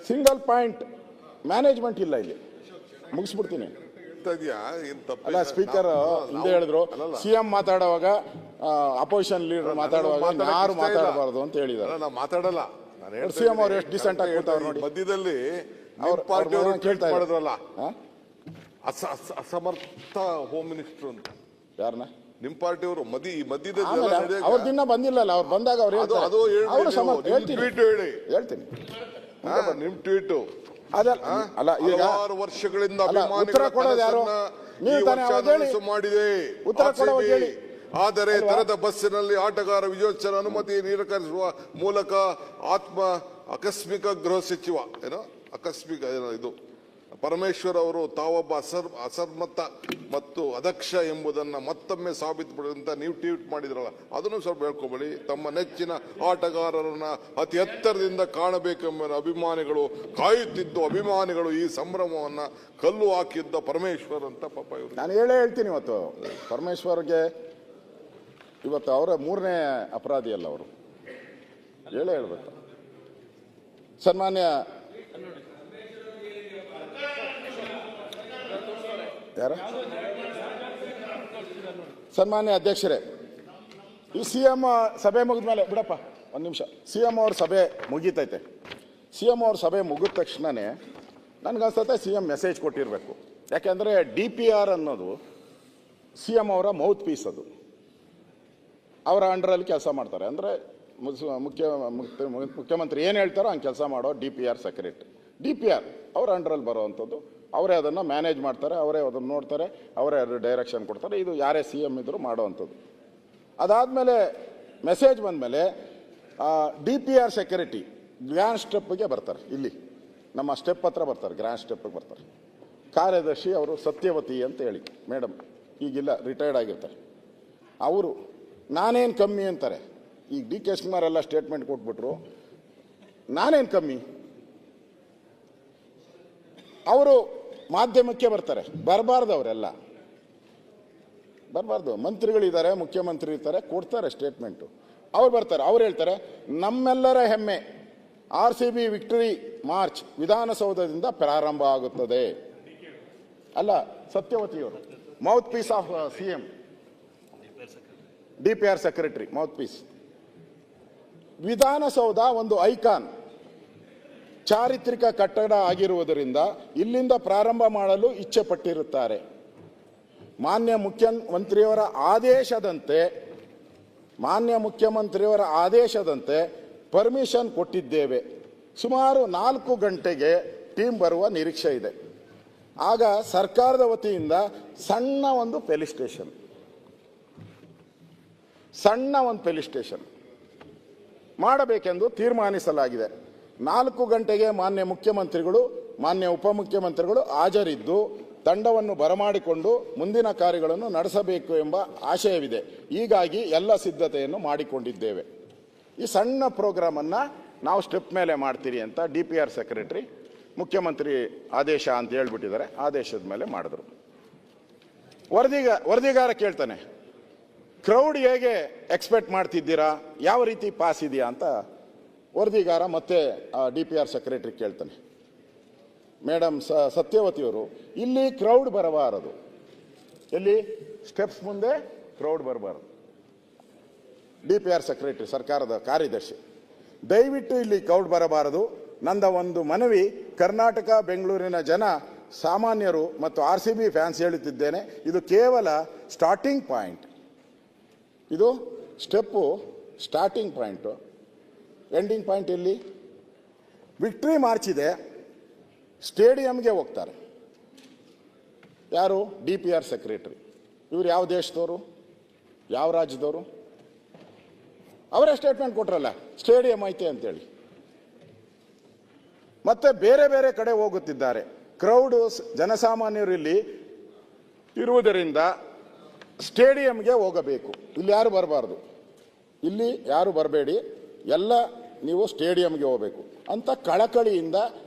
ಸಿಂಗಲ್ ಪಾಯಿಂಟ್ ಮ್ಯಾನೇಜ್ಮೆಂಟ್ ಇಲ್ಲ ಇಲ್ಲಿ. ಮುಗಿಸ್ಬಿಡ್ತೀನಿ. ಅಲ್ಲ, ಸ್ಪೀಕರ್ ಹಿಂದೆ ಹೇಳಿದ್ರು CM ಮಾತಾಡುವಾಗ ಅಪೋಸಿಷನ್ ಲೀಡರ್ ಮಾತಾಡುವಾಗ ಯಾರು ಮಾತಾಡಬಾರದು ಅಂತ ಹೇಳಿದ್ದಾರೆ. ಮಾತಾಡಲ್ಲ. CM ಅವ್ರು ಎಷ್ಟು ಡಿಸೆಂಟ್ ಆಗಿ ಕೂತಾವ್ರು ನೋಡಿ. ಮಧ್ಯದಲ್ಲಿ ಕೇಳ್ತಾ ಮಾಡಿದ್ರಲ್ಲ, ಅಸಮರ್ಥ ಹೋಮ್ ಮಿನಿಸ್ಟರ್ ಅಂತ. ಯಾರನ್ನ? ನಿಮ್ ಪಾರ್ಟಿಯವರು ಮಧ್ಯದಲ್ಲಿ ಅವ್ರ ದಿನ ಬಂದಿಲ್ಲಲ್ಲ, ಅವ್ರು ಬಂದಾಗ ಅವ್ರು ಹೇಳ್ತೀನಿ ನಿಮ್ ಟ್ವೀಟ್ ಅಲ್ಲ. ಈಗ ವರ್ಷಗಳಿಂದ ಉತ್ತರ ಕೊಡೋದು ಯಾರು? ನೀವು ಮಾಡಿದೆ ಉತ್ತರ ಕೊಡೋದು ಹೇಳಿ. ಆದರೆ ತೆರೆದ ಬಸ್ಸಿನಲ್ಲಿ ಆಟಗಾರ ವಿಜಯೋತ್ಸವ ಅನುಮತಿ ನಿರಾಕರಿಸುವ ಮೂಲಕ ಆಕಸ್ಮಿಕ ಗೃಹ ಸಚಿವ ಇದು ಪರಮೇಶ್ವರ್ ಅವರು ತಾವೊಬ್ಬ ಅಸಮರ್ಥ ಮತ್ತು ಅದಕ್ಷ ಎಂಬುದನ್ನು ಮತ್ತೊಮ್ಮೆ ಸಾಬೀತುಪಡಿಸುವಂತ ನೀವು ಟ್ವೀಟ್ ಮಾಡಿದ್ರಲ್ಲ, ಅದನ್ನು ಸ್ವಲ್ಪ ಹೇಳ್ಕೊಬೇಡಿ. ತಮ್ಮ ನೆಚ್ಚಿನ ಆಟಗಾರರನ್ನ ಅತಿ ಎತ್ತರದಿಂದ ಕಾಣಬೇಕೆಂಬ ಅಭಿಮಾನಿಗಳು ಕಾಯುತ್ತಿದ್ದು, ಅಭಿಮಾನಿಗಳು ಈ ಸಂಭ್ರಮವನ್ನ ಕಲ್ಲು ಹಾಕಿದ್ದ ಪರಮೇಶ್ವರ್ ಅಂತ ಪಾಪ ಇವರು. ನಾನು ಹೇಳ್ತೀನಿ, ಇವತ್ತು ಪರಮೇಶ್ವರ್ಗೆ ಇವತ್ತು ಅವರ 3ನೇ ಅಪರಾಧಿ ಅಲ್ಲ, ಅವರು ಹೇಳ್ಬೇಕು. ಸನ್ಮಾನ್ಯ ಸನ್ಮಾನ್ಯ ಅಧ್ಯಕ್ಷರೇ, ಈ CM ಸಭೆ ಮುಗಿದ ಮೇಲೆ ಬಿಡಪ್ಪ ಒಂದು ನಿಮಿಷ. CM ಅವ್ರ ಸಭೆ ಮುಗೀತೈತೆ. CM ಅವ್ರ ಸಭೆ ಮುಗಿದ ತಕ್ಷಣನೇ ನನಗನ್ಸುತ್ತೆ CM ಮೆಸೇಜ್ ಕೊಟ್ಟಿರಬೇಕು. ಯಾಕೆಂದರೆ DPR ಅನ್ನೋದು CM ಅವರ ಮೌತ್ ಪೀಸ್. ಅದು ಅವರ ಅಂಡರಲ್ಲಿ ಕೆಲಸ ಮಾಡ್ತಾರೆ. ಅಂದರೆ ಮುಖ್ಯಮಂತ್ರಿ ಏನು ಹೇಳ್ತಾರೋ ಹಂಗೆ ಕೆಲಸ ಮಾಡೋ DPR ಸೆಕ್ರೆಟರಿ. DPR ಅವರ ಅಂಡರಲ್ಲಿ ಬರೋವಂಥದ್ದು. ಅವರೇ ಅದನ್ನು ಮ್ಯಾನೇಜ್ ಮಾಡ್ತಾರೆ, ಅವರೇ ಅದನ್ನು ನೋಡ್ತಾರೆ, ಅವರೇ ಅದು ಡೈರೆಕ್ಷನ್ ಕೊಡ್ತಾರೆ. ಇದು ಯಾರೇ CM ಇದ್ದರೂ ಮಾಡೋವಂಥದ್ದು. ಅದಾದಮೇಲೆ ಮೆಸೇಜ್ ಬಂದಮೇಲೆ DPR ಸೆಕ್ರೆಟರಿ ಗ್ರ್ಯಾಂಡ್ ಸ್ಟೆಪ್ಗೆ ಬರ್ತಾರೆ. ಇಲ್ಲಿ ನಮ್ಮ ಸ್ಟೆಪ್ ಹತ್ರ ಬರ್ತಾರೆ, ಗ್ರ್ಯಾಂಡ್ ಸ್ಟೆಪ್ಗೆ ಬರ್ತಾರೆ. ಕಾರ್ಯದರ್ಶಿ ಅವರು ಸತ್ಯವತಿ ಅಂತ ಹೇಳಿ ಮೇಡಮ್, ಈಗಿಲ್ಲ, ರಿಟೈರ್ಡ್ ಆಗಿರ್ತಾರೆ. ಅವರು ನಾನೇನು ಕಮ್ಮಿ ಅಂತಾರೆ. ಈಗ DK ಶಿವಕುಮಾರ್ ಎಲ್ಲ ಸ್ಟೇಟ್ಮೆಂಟ್ ಕೊಟ್ಬಿಟ್ರು, ನಾನೇನು ಕಮ್ಮಿ. ಅವರು ಮಾಧ್ಯಮಕ್ಕೆ ಬರ್ತಾರೆ, ಬರಬಾರ್ದು, ಅವರೆಲ್ಲ ಬರಬಾರ್ದು. ಮಂತ್ರಿಗಳಿದ್ದಾರೆ, ಮುಖ್ಯಮಂತ್ರಿ ಇರ್ತಾರೆ, ಕೊಡ್ತಾರೆ ಸ್ಟೇಟ್ಮೆಂಟು. ಅವ್ರು ಬರ್ತಾರೆ, ಅವ್ರು ಹೇಳ್ತಾರೆ ನಮ್ಮೆಲ್ಲರ ಹೆಮ್ಮೆ RCB ವಿಕ್ಟರಿ ಮಾರ್ಚ್ ವಿಧಾನಸೌಧದಿಂದ ಪ್ರಾರಂಭ ಆಗುತ್ತದೆ. ಅಲ್ಲ, ಸತ್ಯವತಿಯವರು mouth piece of CM, DPR secretary mouth piece. Vidhana Soudha ಒಂದು ಐಕಾನ್, ಚಾರಿತ್ರಿಕ ಕಟ್ಟಡ ಆಗಿರುವುದರಿಂದ ಇಲ್ಲಿಂದ ಪ್ರಾರಂಭ ಮಾಡಲು ಇಚ್ಛೆ ಪಟ್ಟಿರುತ್ತಾರೆ. ಮಾನ್ಯ ಮುಖ್ಯಮಂತ್ರಿಯವರ ಆದೇಶದಂತೆ ಪರ್ಮಿಷನ್ ಕೊಟ್ಟಿದ್ದೇವೆ. ಸುಮಾರು 4 ಗಂಟೆಗೆ ಟೀಮ್ ಬರುವ ನಿರೀಕ್ಷೆ ಇದೆ. ಆಗ ಸರ್ಕಾರದ ವತಿಯಿಂದ ಸಣ್ಣ ಒಂದು ಪೊಲೀಸ್ ಸ್ಟೇಷನ್ ಮಾಡಬೇಕೆಂದು ತೀರ್ಮಾನಿಸಲಾಗಿದೆ. 4 ಗಂಟೆಗೆ ಮಾನ್ಯ ಮುಖ್ಯಮಂತ್ರಿಗಳು, ಮಾನ್ಯ ಉಪಮುಖ್ಯಮಂತ್ರಿಗಳು ಹಾಜರಿದ್ದು ತಂಡವನ್ನು ಬರಮಾಡಿಕೊಂಡು ಮುಂದಿನ ಕಾರ್ಯಗಳನ್ನು ನಡೆಸಬೇಕು ಎಂಬ ಆಶಯವಿದೆ. ಹೀಗಾಗಿ ಎಲ್ಲ ಸಿದ್ಧತೆಯನ್ನು ಮಾಡಿಕೊಂಡಿದ್ದೇವೆ. ಈ ಸಣ್ಣ ಪ್ರೋಗ್ರಾಮನ್ನು ನಾವು ಸ್ಟೆಪ್ ಮೇಲೆ ಮಾಡ್ತೀರಿ ಅಂತ DPR ಸೆಕ್ರೆಟರಿ ಮುಖ್ಯಮಂತ್ರಿ ಆದೇಶ ಅಂತ ಹೇಳ್ಬಿಟ್ಟಿದ್ದಾರೆ. ಆದೇಶದ ಮೇಲೆ ಮಾಡಿದ್ರು. ವರದಿಗಾರ ಕೇಳ್ತಾನೆ, ಕ್ರೌಡ್ ಹೇಗೆ ಎಕ್ಸ್ಪೆಕ್ಟ್ ಮಾಡ್ತಿದ್ದೀರಾ, ಯಾವ ರೀತಿ ಪಾಸ್ ಇದೆಯಾ ಅಂತ ವರದಿಗಾರ ಮತ್ತೆ DPR ಸೆಕ್ರೆಟರಿ ಕೇಳ್ತಾನೆ. ಮೇಡಮ್ ಸತ್ಯವತಿಯವರು, ಇಲ್ಲಿ ಕ್ರೌಡ್ ಬರಬಾರದು, ಎಲ್ಲಿ ಸ್ಟೆಪ್ಸ್ ಮುಂದೆ ಕ್ರೌಡ್ ಬರಬಾರದು. DPR ಸೆಕ್ರೆಟರಿ, ಸರ್ಕಾರದ ಕಾರ್ಯದರ್ಶಿ, ದಯವಿಟ್ಟು ಇಲ್ಲಿ ಕ್ರೌಡ್ ಬರಬಾರದು. ನಂದ ಒಂದು ಮನವಿ, ಕರ್ನಾಟಕ ಬೆಂಗಳೂರಿನ ಜನ ಸಾಮಾನ್ಯರು ಮತ್ತು RCB ಫ್ಯಾನ್ಸ್ ಹೇಳುತ್ತಿದ್ದೇನೆ, ಇದು ಕೇವಲ ಸ್ಟಾರ್ಟಿಂಗ್ ಪಾಯಿಂಟ್. ಇದು step starting point. Ending point ಎಲ್ಲಿ? ವಿಕ್ಟ್ರಿ ಮಾರ್ಚ್ ಇದೆ, ಸ್ಟೇಡಿಯಂಗೆ ಹೋಗ್ತಾರೆ. ಯಾರು? DPR secretary. ಇವರು ಯಾವ ದೇಶದವರು, ಯಾವ ರಾಜ್ಯದವರು? ಅವರೇ ಸ್ಟೇಟ್ಮೆಂಟ್ ಕೊಟ್ರಲ್ಲ, ಸ್ಟೇಡಿಯಂ ಐತೆ ಅಂತೇಳಿ. ಮತ್ತೆ ಬೇರೆ ಬೇರೆ ಕಡೆ ಹೋಗುತ್ತಿದ್ದಾರೆ. ಕ್ರೌಡು, ಜನಸಾಮಾನ್ಯರು ಇಲ್ಲಿ ಇರುವುದರಿಂದ ಸ್ಟೇಡಿಯಂಗೆ ಹೋಗಬೇಕು. ಇಲ್ಲಿ ಯಾರು ಬರಬಾರ್ದು, ಇಲ್ಲಿ ಯಾರು ಬರಬೇಡಿ, ಎಲ್ಲ ನೀವು ಸ್ಟೇಡಿಯಂಗೆ ಹೋಗಬೇಕು ಅಂತ ಕಳಕಳಿಯಿಂದ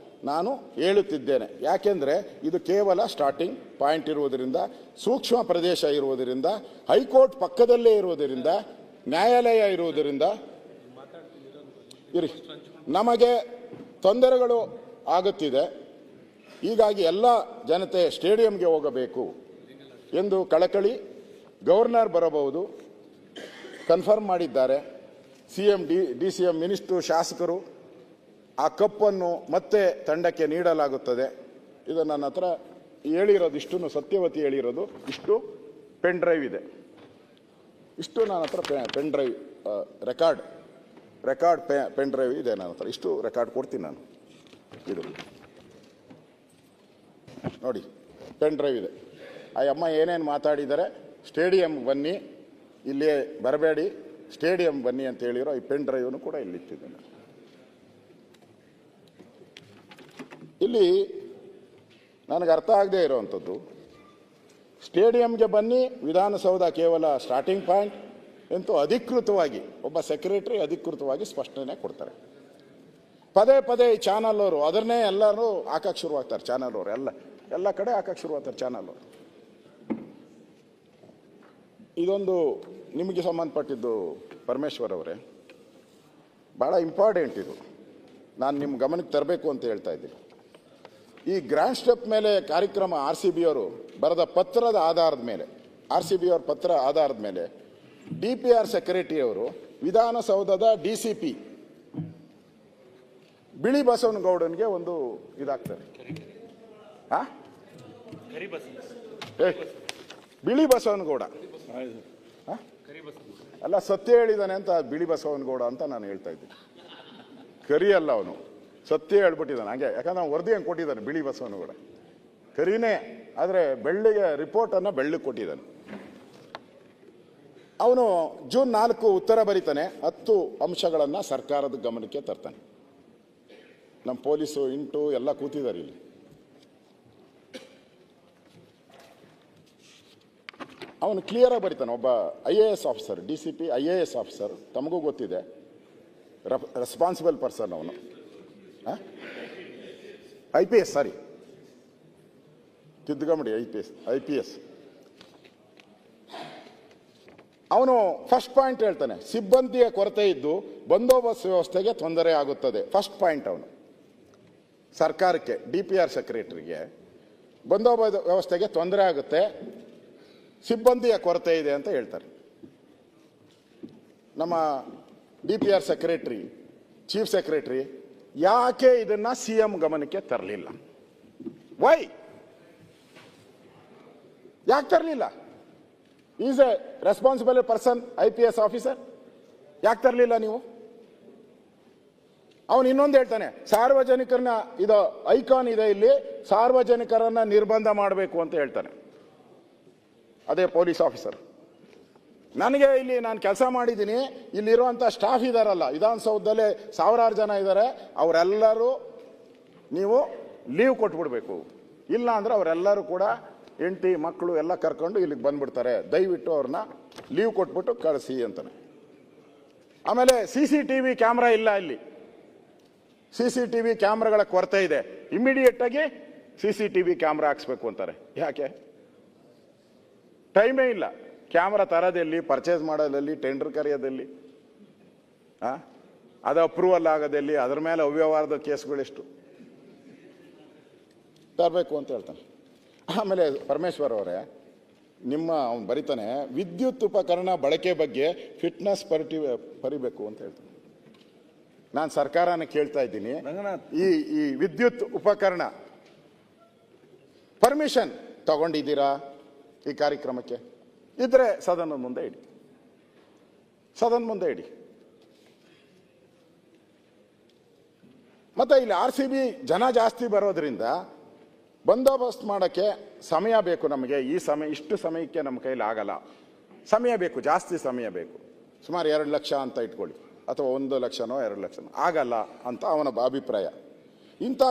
ನಾನು ಹೇಳುತ್ತಿದ್ದೇನೆ. ಯಾಕೆಂದರೆ ಇದು ಕೇವಲ ಸ್ಟಾರ್ಟಿಂಗ್ ಪಾಯಿಂಟ್ ಇರುವುದರಿಂದ, ಸೂಕ್ಷ್ಮ ಪ್ರದೇಶ ಇರುವುದರಿಂದ, ಹೈಕೋರ್ಟ್ ಪಕ್ಕದಲ್ಲೇ ಇರುವುದರಿಂದ, ನ್ಯಾಯಾಲಯ ಇರುವುದರಿಂದ ನಮಗೆ ತೊಂದರೆಗಳು ಆಗುತ್ತಿದೆ. ಹೀಗಾಗಿ ಎಲ್ಲ ಜನತೆ ಸ್ಟೇಡಿಯಂಗೆ ಹೋಗಬೇಕು ಎಂದು ಕಳಕಳಿ. ಗವರ್ನರ್ ಬರಬಹುದು, ಕನ್ಫರ್ಮ್ ಮಾಡಿದ್ದಾರೆ. CM, DCM, ಮಿನಿಸ್ಟ್ರು, ಶಾಸಕರು ಆ ಕಪ್ಪನ್ನು ಮತ್ತೆ ತಂಡಕ್ಕೆ ನೀಡಲಾಗುತ್ತದೆ. ಇದು ನನ್ನ ಹತ್ರ ಹೇಳಿರೋದು ಇಷ್ಟು, ಸತ್ಯವತಿ ಹೇಳಿರೋದು ಇಷ್ಟು. ಪೆನ್ ಡ್ರೈವ್ ಇದೆ, ಇಷ್ಟು ನನ್ನ ಹತ್ರ pen drive record pen drive ಇದೆ ನನ್ನ ಹತ್ರ. ಇಷ್ಟು ರೆಕಾರ್ಡ್ ಕೊಡ್ತೀನಿ ನಾನು. ಇದು ನೋಡಿ, ಪೆನ್ ಡ್ರೈವ್ ಇದೆ. ಆ ಅಮ್ಮ ಏನೇನು ಮಾತಾಡಿದ್ದಾರೆ, ಸ್ಟೇಡಿಯಂ ಬನ್ನಿ, ಇಲ್ಲಿ ಬರಬೇಡಿ, ಸ್ಟೇಡಿಯಂ ಬನ್ನಿ ಅಂತ ಹೇಳಿರೋ ಈ ಪೆನ್ ಡ್ರೈವ್ನು ಕೂಡ ಇಲ್ಲಿ ಇಟ್ಟಿದ್ದೇನೆ. ಇಲ್ಲಿ ನನಗೆ ಅರ್ಥ ಆಗದೆ ಇರೋವಂಥದ್ದು, ಸ್ಟೇಡಿಯಂಗೆ ಬನ್ನಿ, ವಿಧಾನಸೌಧ ಕೇವಲ ಸ್ಟಾರ್ಟಿಂಗ್ ಪಾಯಿಂಟ್ ಎಂತೂ ಅಧಿಕೃತವಾಗಿ ಒಬ್ಬ ಸೆಕ್ರೆಟರಿ ಅಧಿಕೃತವಾಗಿ ಸ್ಪಷ್ಟನೆ ಕೊಡ್ತಾರೆ. ಪದೇ ಪದೇ ಈ ಚಾನಲ್ ಅವರು ಅದನ್ನೇ ಎಲ್ಲರೂ ಹಾಕಕ್ಕೆ ಶುರುವಾಗ್ತಾರೆ. ಚಾನಲ್ ಅವರು ಎಲ್ಲ ಕಡೆ ಹಾಕಕ್ಕೆ ಶುರುವಾಗ್ತಾರೆ ಚಾನಲ್ ಅವರು. ಇದೊಂದು ನಿಮಗೆ ಸಂಬಂಧಪಟ್ಟಿದ್ದು ಪರಮೇಶ್ವರ್ ಅವರೇ, ಭಾಳ ಇಂಪಾರ್ಟೆಂಟ್ ಇದು. ನಾನು ನಿಮ್ಮ ಗಮನಕ್ಕೆ ತರಬೇಕು ಅಂತ ಹೇಳ್ತಾ ಇದ್ದೀನಿ. ಈ ಗ್ರ್ಯಾಂಡ್ ಸ್ಟೆಪ್ ಮೇಲೆ ಕಾರ್ಯಕ್ರಮ RCB ಅವರು ಬರೆದ ಪತ್ರದ ಆಧಾರದ ಮೇಲೆ, RCB ಅವರ ಪತ್ರ ಆಧಾರದ ಮೇಲೆ DPR ಸೆಕ್ರೆಟರಿ ಅವರು ವಿಧಾನಸೌಧದ DCP ಬಿಳಿ ಬಸವನಗೌಡನಿಗೆ ಒಂದು ಇದಾಗ್ತಾರೆ. ಬಿಳಿ ಬಸವನಗೌಡ ಅಲ್ಲ, ಸತ್ಯ ಹೇಳಿದಾನೆ ಅಂತ ಬಿಳಿ ಬಸವನಗೌಡ ಅಂತ ನಾನು ಹೇಳ್ತಾ ಇದ್ದೀನಿ. ಕರಿ ಅಲ್ಲ, ಅವನು ಸತ್ಯ ಹೇಳ್ಬಿಟ್ಟಿದ್ದಾನೆ ಹಂಗೆ. ಯಾಕಂದ್ರೆ ಅವ್ನು ವರದಿ ಹಂಗೆ ಕೊಟ್ಟಿದ್ದಾನೆ ಬಿಳಿ ಬಸವನಗೌಡ. ಕರಿನೇ, ಆದರೆ ಬೆಳ್ಳಿಗೆ ರಿಪೋರ್ಟನ್ನು ಬೆಳ್ಳಿಗೆ ಕೊಟ್ಟಿದ್ದಾನೆ. ಅವನು ಜೂನ್ 4 ಉತ್ತರ ಬರೀತಾನೆ, 10 ಅಂಶಗಳನ್ನು ಸರ್ಕಾರದ ಗಮನಕ್ಕೆ ತರ್ತಾನೆ. ನಮ್ಮ ಪೊಲೀಸು ಇಂಟು ಎಲ್ಲ ಕೂತಿದ್ದಾರೆ ಇಲ್ಲಿ. ಅವನು ಕ್ಲಿಯರ್ ಆಗಿ ಬರೀತಾನೆ. ಒಬ್ಬ IAS officer, DCP IAS officer, ತಮಗೂ ಗೊತ್ತಿದೆ, ರೆಸ್ಪಾನ್ಸಿಬಲ್ ಪರ್ಸನ್ ಅವನು. IPS, ಸಾರಿ, ತಿದ್ದುಗಮಡಿ, IPS. ಅವನು ಫಸ್ಟ್ ಪಾಯಿಂಟ್ ಹೇಳ್ತಾನೆ, ಸಿಬ್ಬಂದಿಯ ಕೊರತೆ ಇದ್ದು ಬಂದೋಬಸ್ತ್ ವ್ಯವಸ್ಥೆಗೆ ತೊಂದರೆ ಆಗುತ್ತದೆ. ಫಸ್ಟ್ ಪಾಯಿಂಟ್ ಅವನು ಸರ್ಕಾರಕ್ಕೆ, DPR ಸೆಕ್ರೆಟರಿಗೆ ಬಂದೋಬಸ್ತ್ ವ್ಯವಸ್ಥೆಗೆ ತೊಂದರೆ ಆಗುತ್ತೆ, ಸಿಬ್ಬಂದಿಯ ಕೊರತೆ ಇದೆ ಅಂತ ಹೇಳ್ತಾರೆ. ನಮ್ಮ DPR ಸೆಕ್ರೆಟರಿ, ಚೀಫ್ ಸೆಕ್ರೆಟರಿ ಯಾಕೆ ಇದನ್ನ ಸಿಎಂ ಗಮನಕ್ಕೆ ತರಲಿಲ್ಲ? ವೈ? ಯಾಕೆ ತರಲಿಲ್ಲ? Is A responsible person, IPS officer. ಯಾಕೆ ತರಲಿಲ್ಲ ನೀವು? ಅವನು ಇನ್ನೊಂದು ಹೇಳ್ತಾನೆ, ಸಾರ್ವಜನಿಕರನ್ನ ಇದು ಐಕಾನ್ ಇದೆ ಇಲ್ಲಿ, ಸಾರ್ವಜನಿಕರನ್ನ ನಿರ್ಬಂಧ ಮಾಡಬೇಕು ಅಂತ ಹೇಳ್ತಾನೆ. ಅದೇ ಪೊಲೀಸ್ ಆಫೀಸರ್. ನನಗೆ ಇಲ್ಲಿ ನಾನು ಕೆಲಸ ಮಾಡಿದ್ದೀನಿ, ಇಲ್ಲಿರುವಂಥ ಸ್ಟಾಫ್ ಇದಾರಲ್ಲ, ವಿಧಾನಸೌಧದಲ್ಲೇ ಸಾವಿರಾರು ಜನ ಇದ್ದಾರೆ, ಅವರೆಲ್ಲರೂ ನೀವು ಲೀವ್ ಕೊಟ್ಬಿಡ್ಬೇಕು. ಇಲ್ಲ ಅಂದ್ರೆ ಅವರೆಲ್ಲರೂ ಕೂಡ ಹೆಂಡತಿ ಮಕ್ಕಳು ಎಲ್ಲ ಕರ್ಕೊಂಡು ಇಲ್ಲಿಗೆ ಬಂದ್ಬಿಡ್ತಾರೆ, ದಯವಿಟ್ಟು ಅವ್ರನ್ನ ಲೀವ್ ಕೊಟ್ಬಿಟ್ಟು ಕಳಿಸಿ ಅಂತಾನೆ. ಆಮೇಲೆ CCTV ಕ್ಯಾಮ್ರಾ ಇಲ್ಲ ಇಲ್ಲಿ, CCTV ಕ್ಯಾಮ್ರಾಗಳ ಕೊರತೆ ಇದೆ, ಇಮಿಡಿಯೇಟ್ ಆಗಿ CCTV ಕ್ಯಾಮ್ರಾ ಹಾಕ್ಸ್ಬೇಕು ಅಂತಾರೆ. ಯಾಕೆ? ಟೈಮೇ ಇಲ್ಲ. ಕ್ಯಾಮ್ರಾ ತರೋದಲ್ಲಿ, ಪರ್ಚೇಸ್ ಮಾಡೋದಲ್ಲಿ, ಟೆಂಡರ್ ಕರೆಯೋದಲ್ಲಿ, ಅದು ಅಪ್ರೂವಲ್ ಆಗೋದಲ್ಲಿ, ಅದರ ಮೇಲೆ ಅವ್ಯವಹಾರದ ಕೇಸ್ಗಳೆಷ್ಟು ತರಬೇಕು ಅಂತ ಹೇಳ್ತಾನೆ. ಆಮೇಲೆ ಪರಮೇಶ್ವರ್ ಅವರೇ, ಅವ್ನು ಬರೀತಾನೆ, ವಿದ್ಯುತ್ ಉಪಕರಣ ಬಳಕೆ ಬಗ್ಗೆ ಫಿಟ್ನೆಸ್ ಬರಿಬೇಕು ಅಂತ ಹೇಳ್ತಾನೆ. ನಾನು ಸರ್ಕಾರನ ಕೇಳ್ತಾ ಇದ್ದೀನಿ, ಈ ವಿದ್ಯುತ್ ಉಪಕರಣ ಪರ್ಮಿಷನ್ ತಗೊಂಡಿದ್ದೀರಾ ಈ ಕಾರ್ಯಕ್ರಮಕ್ಕೆ? ಇದ್ರೆ ಸದನದ ಮುಂದೆ ಇಡಿ, ಸದನ ಮುಂದೆ ಇಡಿ. ಮತ್ತೆ ಇಲ್ಲಿ RCB ಜನ ಜಾಸ್ತಿ ಬರೋದ್ರಿಂದ ಬಂದೋಬಸ್ತ್ ಮಾಡೋಕ್ಕೆ ಸಮಯ ಬೇಕು ನಮಗೆ. ಈ ಸಮಯ, ಇಷ್ಟು ಸಮಯಕ್ಕೆ ನಮ್ಮ ಕೈಲಿ ಆಗಲ್ಲ, ಸಮಯ ಬೇಕು, ಜಾಸ್ತಿ ಸಮಯ ಬೇಕು. ಸುಮಾರು 2 ಲಕ್ಷ ಅಂತ ಇಟ್ಕೊಳ್ಳಿ, ಅಥವಾ 1 ಲಕ್ಷನೋ 2 ಲಕ್ಷನೋ, ಆಗಲ್ಲ ಅಂತ ಅವನ ಅಭಿಪ್ರಾಯ. ಇಂಥ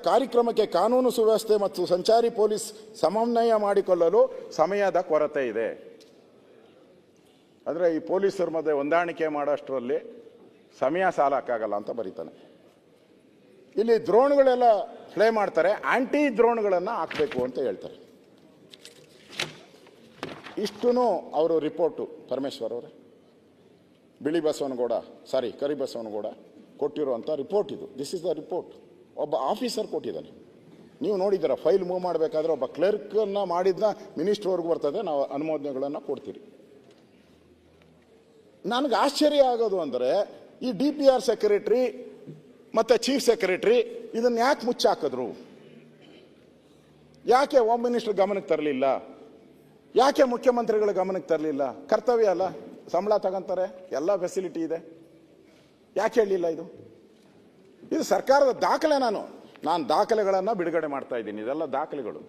ಕಾರ್ಯಕ್ರಮಕ್ಕೆ ಕಾನೂನು ಸುವ್ಯವಸ್ಥೆ ಮತ್ತು ಸಂಚಾರಿ ಪೊಲೀಸ್ ಸಮನ್ವಯ ಮಾಡಿಕೊಳ್ಳಲು ಸಮಯದ ಕೊರತೆ ಇದೆ. ಅಂದರೆ ಈ ಪೊಲೀಸರ ಮಧ್ಯೆ ಹೊಂದಾಣಿಕೆ ಮಾಡೋಷ್ಟರಲ್ಲಿ ಸಮಯ ಸಾಲಕ್ಕಾಗಲ್ಲ ಅಂತ ಬರೀತಾನೆ. ಇಲ್ಲಿ ಡ್ರೋನ್ಗಳೆಲ್ಲ ಫ್ಲೈ ಮಾಡ್ತಾರೆ, ಆಂಟಿ ಡ್ರೋನ್ಗಳನ್ನು ಹಾಕಬೇಕು ಅಂತ ಹೇಳ್ತಾರೆ. ಇಷ್ಟೂ ಅವರು ರಿಪೋರ್ಟು, ಪರಮೇಶ್ವರ್ ಅವರೇ, ಕರಿ ಬಸವನಗೌಡ ಕೊಟ್ಟಿರುವಂಥ ರಿಪೋರ್ಟ್ ಇದು. This is the report. ಒಬ್ಬ ಆಫೀಸರ್ ಕೊಟ್ಟಿದ್ದಾನೆ. ನೀವು ನೋಡಿದ್ದೀರ, ಫೈಲ್ ಮೂವ್ ಮಾಡಬೇಕಾದ್ರೆ ಒಬ್ಬ ಕ್ಲರ್ಕನ್ನು ಮಾಡಿದ್ನ ಮಿನಿಸ್ಟ್ರ್ವರೆಗೂ ಬರ್ತದೆ, ನಾವು ಅನುಮೋದನೆಗಳನ್ನು ಕೊಡ್ತೀರಿ. ನನಗೆ ಆಶ್ಚರ್ಯ ಆಗೋದು ಅಂದರೆ, ಈ DPR ಸೆಕ್ರೆಟರಿ ಮತ್ತು ಚೀಫ್ ಸೆಕ್ರೆಟರಿ ಇದನ್ನು ಯಾಕೆ ಮುಚ್ಚಾಕಿದ್ರು? ಯಾಕೆ ಹೋಮ್ ಮಿನಿಸ್ಟರ್ ಗಮನಕ್ಕೆ ತರಲಿಲ್ಲ? ಯಾಕೆ ಮುಖ್ಯಮಂತ್ರಿಗಳ ಗಮನಕ್ಕೆ ತರಲಿಲ್ಲ? ಕರ್ತವ್ಯ ಅಲ್ಲ, ಸಂಬಳ ತಗೊಂತಾರೆ, ಎಲ್ಲ ಫೆಸಿಲಿಟಿ ಇದೆ, ಯಾಕೆ ಹೇಳಲಿಲ್ಲ? ಇದು ಸರ್ಕಾರದ ದಾಖಲೆ. ನಾನು ದಾಖಲೆಗಳನ್ನು ಬಿಡುಗಡೆ ಮಾಡ್ತಾ ಇದ್ದೀನಿ. ಇದೆಲ್ಲ ದಾಖಲೆಗಳು,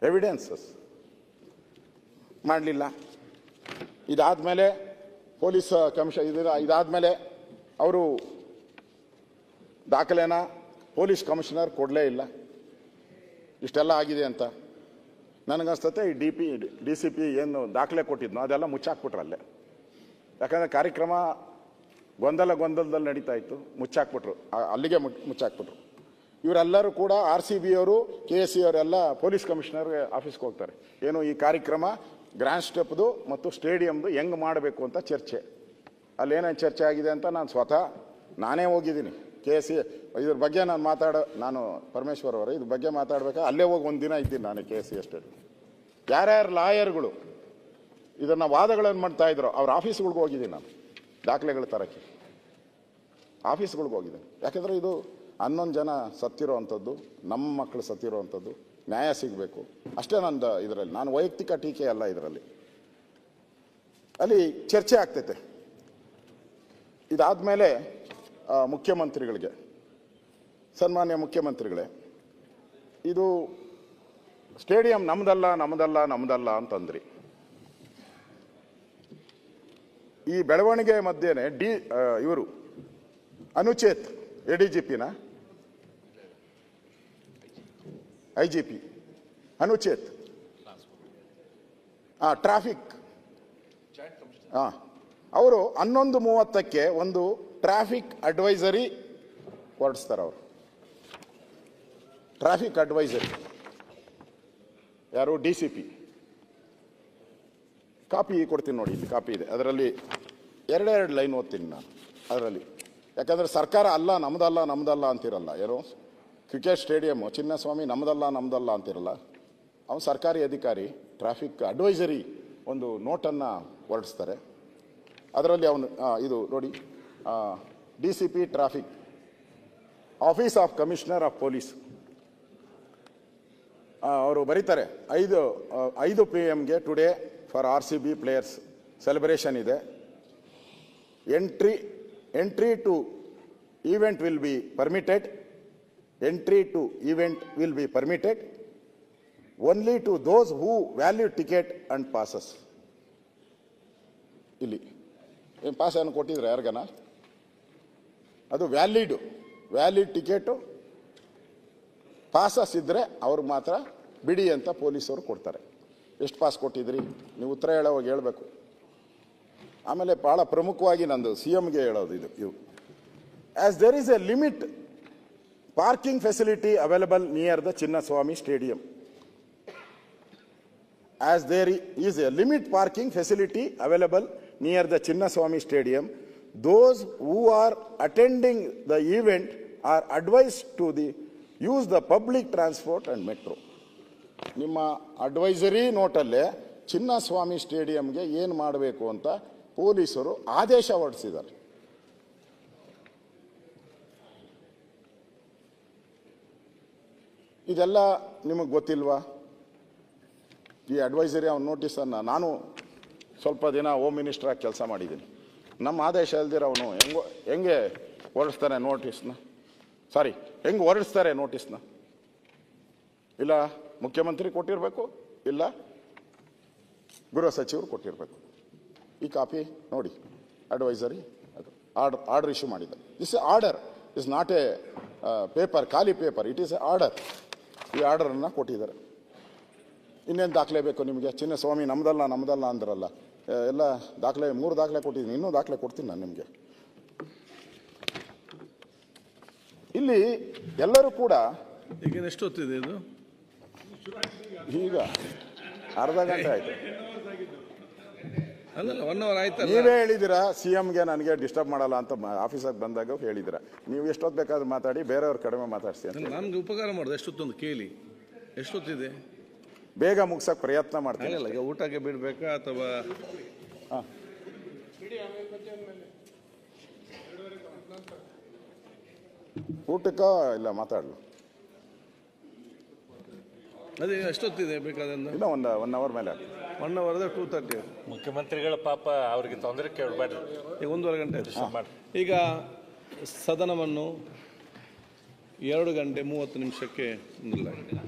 ಎವಿಡೆನ್ಸಸ್. ಮಾಡಲಿಲ್ಲ. ಇದಾದ್ಮೇಲೆ ಪೊಲೀಸ್ ಕಮಿಷನ್ ಇದಾದ್ಮೇಲೆ ಅವರು ದಾಖಲೆನ ಪೊಲೀಸ್ ಕಮಿಷನರ್ ಕೊಡಲೇ ಇಲ್ಲ, ಇಷ್ಟೆಲ್ಲ ಆಗಿದೆ ಅಂತ. ನನಗನ್ಸ್ತತೆ ಈ DCP ಏನು ದಾಖಲೆ ಕೊಟ್ಟಿದ್ನೋ ಅದೆಲ್ಲ ಮುಚ್ಚಾಕ್ಬಿಟ್ರಲ್ಲೇ. ಯಾಕಂದರೆ ಕಾರ್ಯಕ್ರಮ ಗೊಂದಲದಲ್ಲಿ ನಡೀತಾ ಇತ್ತು, ಮುಚ್ಚಾಕ್ಬಿಟ್ರು, ಅಲ್ಲಿಗೆ ಮುಚ್ಚಾಕ್ಬಿಟ್ರು. ಇವರೆಲ್ಲರೂ ಕೂಡ RCB ಅವರು, KSC ಅವರೆಲ್ಲ ಪೊಲೀಸ್ ಕಮಿಷನರ್ ಆಫೀಸ್ಗೆ ಹೋಗ್ತಾರೆ. ಏನು ಈ ಕಾರ್ಯಕ್ರಮ ಗ್ರ್ಯಾಂಡ್ ಸ್ಟೆಪ್ದು ಮತ್ತು ಸ್ಟೇಡಿಯಮ್ದು ಹೆಂಗೆ ಮಾಡಬೇಕು ಅಂತ ಚರ್ಚೆ. ಅಲ್ಲೇನೇನು ಚರ್ಚೆ ಆಗಿದೆ ಅಂತ ನಾನೇ ಹೋಗಿದ್ದೀನಿ. KSC ಇದ್ರ ಬಗ್ಗೆ ನಾನು ಪರಮೇಶ್ವರ್ ಅವರೇ ಇದ್ರ ಬಗ್ಗೆ ಮಾತಾಡ್ಬೇಕಾ ಅಲ್ಲೇ ಹೋಗಿ ಒಂದು ದಿನ ಇದ್ದೀನಿ ನಾನು KSC ಎಸ್ಟೇಟ್. ಯಾರ್ಯಾರು ಲಾಯರ್ಗಳು ಇದನ್ನು ವಾದಗಳನ್ನು ಮಾಡ್ತಾ ಇದ್ರು ಅವ್ರ ಆಫೀಸ್ಗಳಿಗೆ ಹೋಗಿದ್ದೀನಿ ನಾನು, ದಾಖಲೆಗಳು ತರಕ್ಕೆ ಆಫೀಸ್ಗಳಿಗೆ ಹೋಗಿದ್ದೀನಿ. ಯಾಕೆಂದರೆ ಇದು 11 ಜನ ಸತ್ತಿರೋವಂಥದ್ದು, ನಮ್ಮ ಮಕ್ಕಳು ಸತ್ತಿರೋವಂಥದ್ದು, ನ್ಯಾಯ ಸಿಗಬೇಕು ಅಷ್ಟೇ ನಂದು. ಇದರಲ್ಲಿ ನಾನು ವೈಯಕ್ತಿಕ ಟೀಕೆ ಅಲ್ಲ, ಇದರಲ್ಲಿ ಅಲ್ಲಿ ಚರ್ಚೆ ಆಗ್ತೈತೆ. ಇದಾದಮೇಲೆ ಮುಖ್ಯಮಂತ್ರಿಗಳಿಗೆ, ಸನ್ಮಾನ್ಯ ಮುಖ್ಯಮಂತ್ರಿಗಳೇ, ಇದು ಸ್ಟೇಡಿಯಂ ನಮ್ಮದಲ್ಲ ಅಂತಂದ್ರಿ. ಈ ಬೆಳವಣಿಗೆ ಮಧ್ಯೆನೆ ಇವರು ಅನುಚೇತ್ ADGPನ IGP ಅನುಚೇತ್ ಟ್ರಾಫಿಕ್ ಅವರು 11:30ಕ್ಕೆ ಒಂದು ಟ್ರಾಫಿಕ್ ಅಡ್ವೈಸರಿ ಹೊರಡಿಸ್ತಾರೆ. ಅವರು ಟ್ರಾಫಿಕ್ ಅಡ್ವೈಸರಿ ಯಾರು? DCP. ಕಾಪಿ ಕೊಡ್ತೀನಿ ನೋಡಿ, ಇಲ್ಲಿ ಕಾಪಿ ಇದೆ. ಅದರಲ್ಲಿ 2 ಲೈನ್ ಓದ್ತೀನಿ ನಾನು ಅದರಲ್ಲಿ. ಯಾಕಂದರೆ ಸರ್ಕಾರ ಅಲ್ಲ ನಮ್ದಲ್ಲ ಅಂತಿರಲ್ಲ. ಏನೋ ಕ್ರಿಕೆಟ್ ಸ್ಟೇಡಿಯಮ್ಮು ಚಿನ್ನಸ್ವಾಮಿ ನಮ್ದಲ್ಲ ಅಂತಿರಲ್ಲ. ಅವನು ಸರ್ಕಾರಿ ಅಧಿಕಾರಿ. ಟ್ರಾಫಿಕ್ ಅಡ್ವೈಸರಿ ಒಂದು ನೋಟನ್ನು ಹೊರಡಿಸ್ತಾರೆ. ಅದರಲ್ಲಿ ಅವನು ಇದು ನೋಡಿ, DCP Traffic, Office of Commissioner of Police. ಅವರು ಬರೀತಾರೆ 5 PM today for RCB players celebration ಇದೆ. Entry to event will be permitted. Entry to event will be permitted only to those who value ticket and passes. ಇಲ್ಲಿ ಏನು pass ಏನು ಕೊಟ್ಟಿದ್ರೆ ಯಾರಿಗನ? ಅದು valid ticket passes ಇದ್ದರೆ ಅವ್ರಿಗೆ ಮಾತ್ರ ಬಿಡಿ ಅಂತ ಪೊಲೀಸರು ಕೊಡ್ತಾರೆ. ಎಷ್ಟು ಪಾಸ್ ಕೊಟ್ಟಿದ್ರಿ ನೀವು ಉತ್ತರ ಹೇಳೋವಾಗ ಹೇಳಬೇಕು. ಆಮೇಲೆ ಭಾಳ ಪ್ರಮುಖವಾಗಿ ನಂದು CMಗೆ ಹೇಳೋದು ಇವು as there is a limit parking facility available near the Chinnaswamy Stadium. As there is a limit parking facility available near the Chinnaswamy Stadium, those who are attending the event are advised to use the public transport and metro. ನಿಮ್ಮ advisory ನೋಟಲ್ಲೇ Chinnaswamy ಸ್ಟೇಡಿಯಂಗೆ ಏನು ಮಾಡಬೇಕು ಅಂತ ಪೊಲೀಸರು ಆದೇಶ ಹೊರಡಿಸಿದ್ದಾರೆ. ಇದೆಲ್ಲ ನಿಮಗೆ ಗೊತ್ತಿಲ್ವಾ? ಈ ಅಡ್ವೈಸರಿ ಅವ್ನ ನೋಟಿಸನ್ನು ನಾನು ಸ್ವಲ್ಪ ದಿನ ಹೋಮ್ ಮಿನಿಸ್ಟ್ರಾಗಿ ಕೆಲಸ ಮಾಡಿದ್ದೀನಿ. ನಮ್ಮ ಆದೇಶ ಇಲ್ದಿರ ಅವನು ಹೆಂಗೆ ಹೊರಡಿಸ್ತಾನೆ ನೋಟಿಸ್ನ? ಹೆಂಗೆ ಹೊರಡಿಸ್ತಾರೆ ನೋಟಿಸ್ನ? ಇಲ್ಲ ಮುಖ್ಯಮಂತ್ರಿ ಕೊಟ್ಟಿರಬೇಕು, ಇಲ್ಲ ಗೃಹ ಸಚಿವರು ಕೊಟ್ಟಿರಬೇಕು. ಈ ಕಾಪಿ ನೋಡಿ, ಅಡ್ವೈಸರಿ ಆರ್ಡರ್ ಇಶ್ಯೂ ಮಾಡಿದ್ದಾರೆ. This order is not a paper, ಖಾಲಿ paper, it is a order. ಈ ಆರ್ಡರನ್ನು ಕೊಟ್ಟಿದ್ದಾರೆ. ಇನ್ನೇನು ದಾಖಲೆ ಬೇಕು ನಿಮಗೆ? ಚಿನ್ನಸ್ವಾಮಿ ನಮ್ಮದಲ್ಲ ಅಂದ್ರಲ್ಲ, ಎಲ್ಲ ದಾಖಲೆ 3 ದಾಖಲೆ ಕೊಟ್ಟಿದ್ದೀನಿ, ಇನ್ನೂ ದಾಖಲೆ ಕೊಡ್ತೀನಿ ನಾನು ನಿಮಗೆ. ಇಲ್ಲಿ ಎಲ್ಲರೂ ಕೂಡ ಈಗ ಎಷ್ಟೊತ್ತಿದೆ ಇದು? ಈಗ ಅರ್ಧ ಗಂಟೆ ಆಯ್ತು. ಅಲ್ಲ 1 hour ಆಯ್ತಲ್ಲ. ನೀವೇ ಹೇಳಿದ್ದೀರಾ CMಗೆ ನನಗೆ ಡಿಸ್ಟರ್ಬ್ ಮಾಡಲ್ಲ ಅಂತ ಆಫೀಸಾಗಿ ಬಂದಾಗ ಹೇಳಿದ್ದೀರಾ. ನೀವು ಎಷ್ಟೊತ್ತು ಬೇಕಾದ್ರೂ ಮಾತಾಡಿ, ಬೇರೆಯವ್ರ ಕಡಿಮೆ ಮಾತಾಡ್ಸಿ ಅಂತ. ನಮ್ಗೆ ಉಪಕಾರ ಮಾಡೋದು ಎಷ್ಟೊತ್ತೊಂದು ಕೇಳಿ. ಎಷ್ಟೊತ್ತಿದೆ? ಬೇಗ ಮುಗ್ಸಕ್ಕೆ ಪ್ರಯತ್ನ ಮಾಡ್ತೀನಿ. ಆಗಲ್ಲ, ಈಗ ಊಟಕ್ಕೆ ಬಿಡ್ಬೇಕಾ ಅಥವಾ ಊಟಕ್ಕ ಇಲ್ಲ ಮಾತಾಡಲು? ಅದೇ ಎಷ್ಟೊತ್ತಿದೆ ಬೇಕಾದಂತ? ಇಲ್ಲ 1 hour ಮೇಲೆ. 1 hour 2:30. ಮುಖ್ಯಮಂತ್ರಿಗಳ ಪಾಪ ಅವರಿಗೆ ತೊಂದರೆ ಕೇಳಬೇಡ್ರಿ. ಈಗ 1.5 ಗಂಟೆ ಆಯ್ತು. ಈಗ ಸದನವನ್ನು 2 ಗಂಟೆ 30 ನಿಮಿಷಕ್ಕೆ ನಿಲ್ಲಿಸಲಾಗಿದೆ.